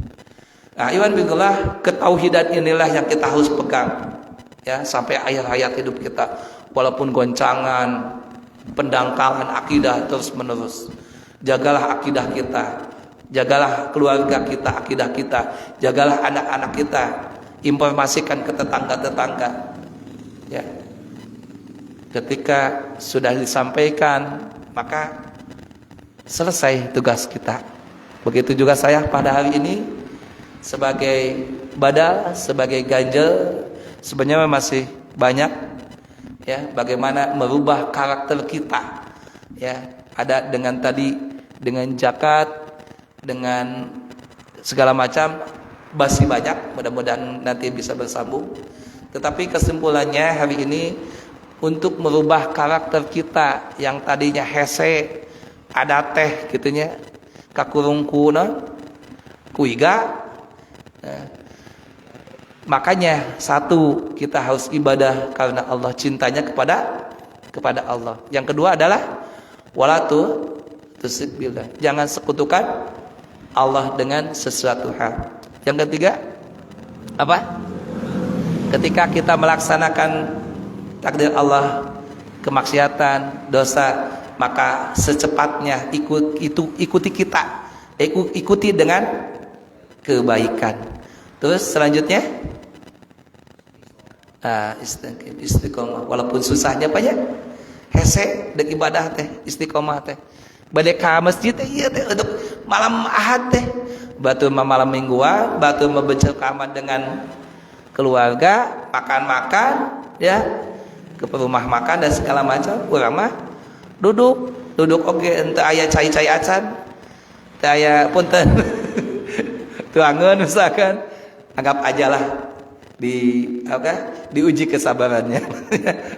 Nah, iwan billah, ketauhidan inilah yang kita harus pegang ya sampai akhir hayat hidup kita. Walaupun goncangan, pendangkalan akidah terus-menerus. Jagalah akidah kita. Jagalah keluarga kita, akidah kita. Jagalah anak-anak kita. Informasikan ke tetangga-tetangga. Ya. Ketika sudah disampaikan, maka selesai tugas kita. Begitu juga saya pada hari ini sebagai badal, sebagai ganjel, sebenarnya masih banyak ya bagaimana merubah karakter kita. Ya, ada dengan tadi dengan zakat, dengan segala macam masih banyak, mudah-mudahan nanti bisa bersambung. Tetapi kesimpulannya hari ini untuk merubah karakter kita yang tadinya hese, ada teh gitunya, kakurungkuna, kuiga. Nah, makanya satu, kita harus ibadah karena Allah, cintanya kepada Allah. Yang kedua adalah walatu tusyrik billah, jangan sekutukan Allah dengan sesuatu hal. Yang ketiga apa? Ketika kita melaksanakan takdir Allah, kemaksiatan, dosa, maka secepatnya ikuti dengan kebaikan. Terus selanjutnya istiqomah, walaupun susahnya banyak. Hese dek ibadah teh, istiqomah teh. Bade ka masjid teh ieu teh untuk malam Ahad teh. Batu malam Mingguan, batu bercengkrama dengan keluarga, makan-makan ya, ke rumah makan dan segala macam. Urang mah duduk oge ente aya cai-cai acan. Teu aya punten. Tuangeun misalkan anggap ajalah diuji kesabarannya.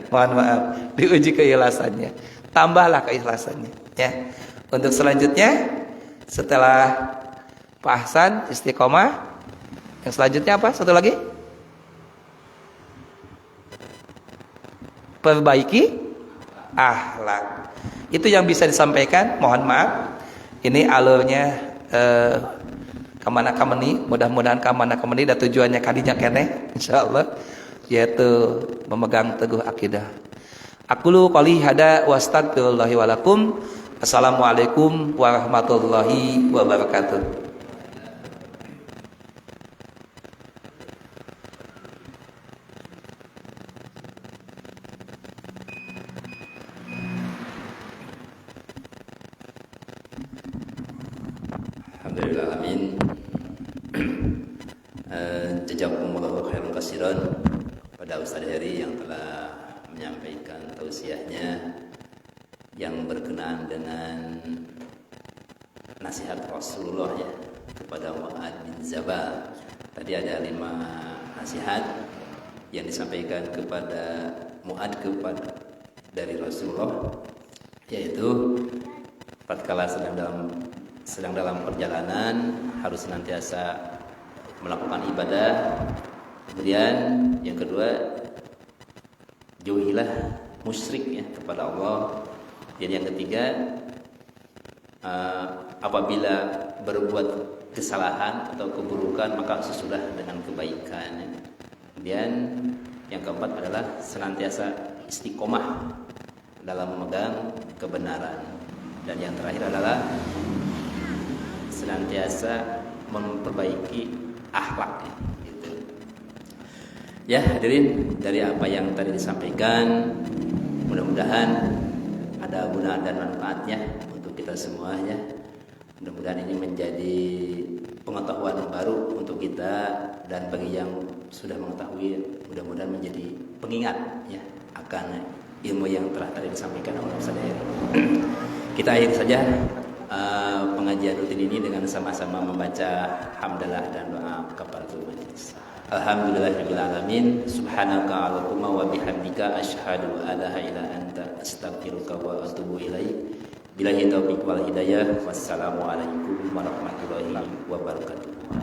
Mohon maaf, diuji keikhlasannya. Tambahlah keikhlasannya ya. Untuk selanjutnya setelah Pak Hasan istiqomah, yang selanjutnya apa? Satu lagi? perbaiki akhlak. Itu yang bisa disampaikan. Mohon maaf, ini alurnya kamana kamani, mudah-mudahan kamana kamani dan tujuannya kadinya keneh insyaallah, yaitu memegang teguh akidah. Aqulu qouli hada wa astaghfirullahi wa lakum. Assalamualaikum warahmatullahi wabarakatuh. Alhamdulillah, amin. Jazakumullahu khairan katsiran pada Ustaz Heri yang telah menyampaikan tausiahnya yang berkenaan dengan nasihat Rasulullah ya kepada Mu'ad bin Jabal. Tadi ada 5 nasihat yang disampaikan kepada Mu'ad dari Rasulullah, yaitu tatkala sedang dalam perjalanan harus senantiasa melakukan ibadah. Kemudian yang kedua, jauhilah musyrik ya kepada Allah. Dan yang ketiga, apabila berbuat kesalahan atau keburukan maka sesudah dengan kebaikan. Kemudian yang keempat adalah senantiasa istiqomah dalam memegang kebenaran. Dan yang terakhir adalah senantiasa memperbaiki akhlak gitu. Ya hadirin, dari apa yang tadi disampaikan mudah-mudahan ada guna dan manfaatnya untuk kita semua ya. Mudah-mudahan ini menjadi pengetahuan baru untuk kita, dan bagi yang sudah mengetahui mudah-mudahan menjadi pengingat ya akan ilmu yang telah tadi disampaikan oleh Ustaz Heri. Kita akhiri saja pengajian rutin ini dengan sama-sama membaca hamdalah dan doa kafaratul majelis. Alhamdulillahirabbil alamin, subhanaka allahumma wa bihamdika asyhadu an la ilaha illa anta astaghfiruka wa atubu ilaik. Billahi taufiq wal hidayah. Wassalamu alaikum warahmatullahi wabarakatuh.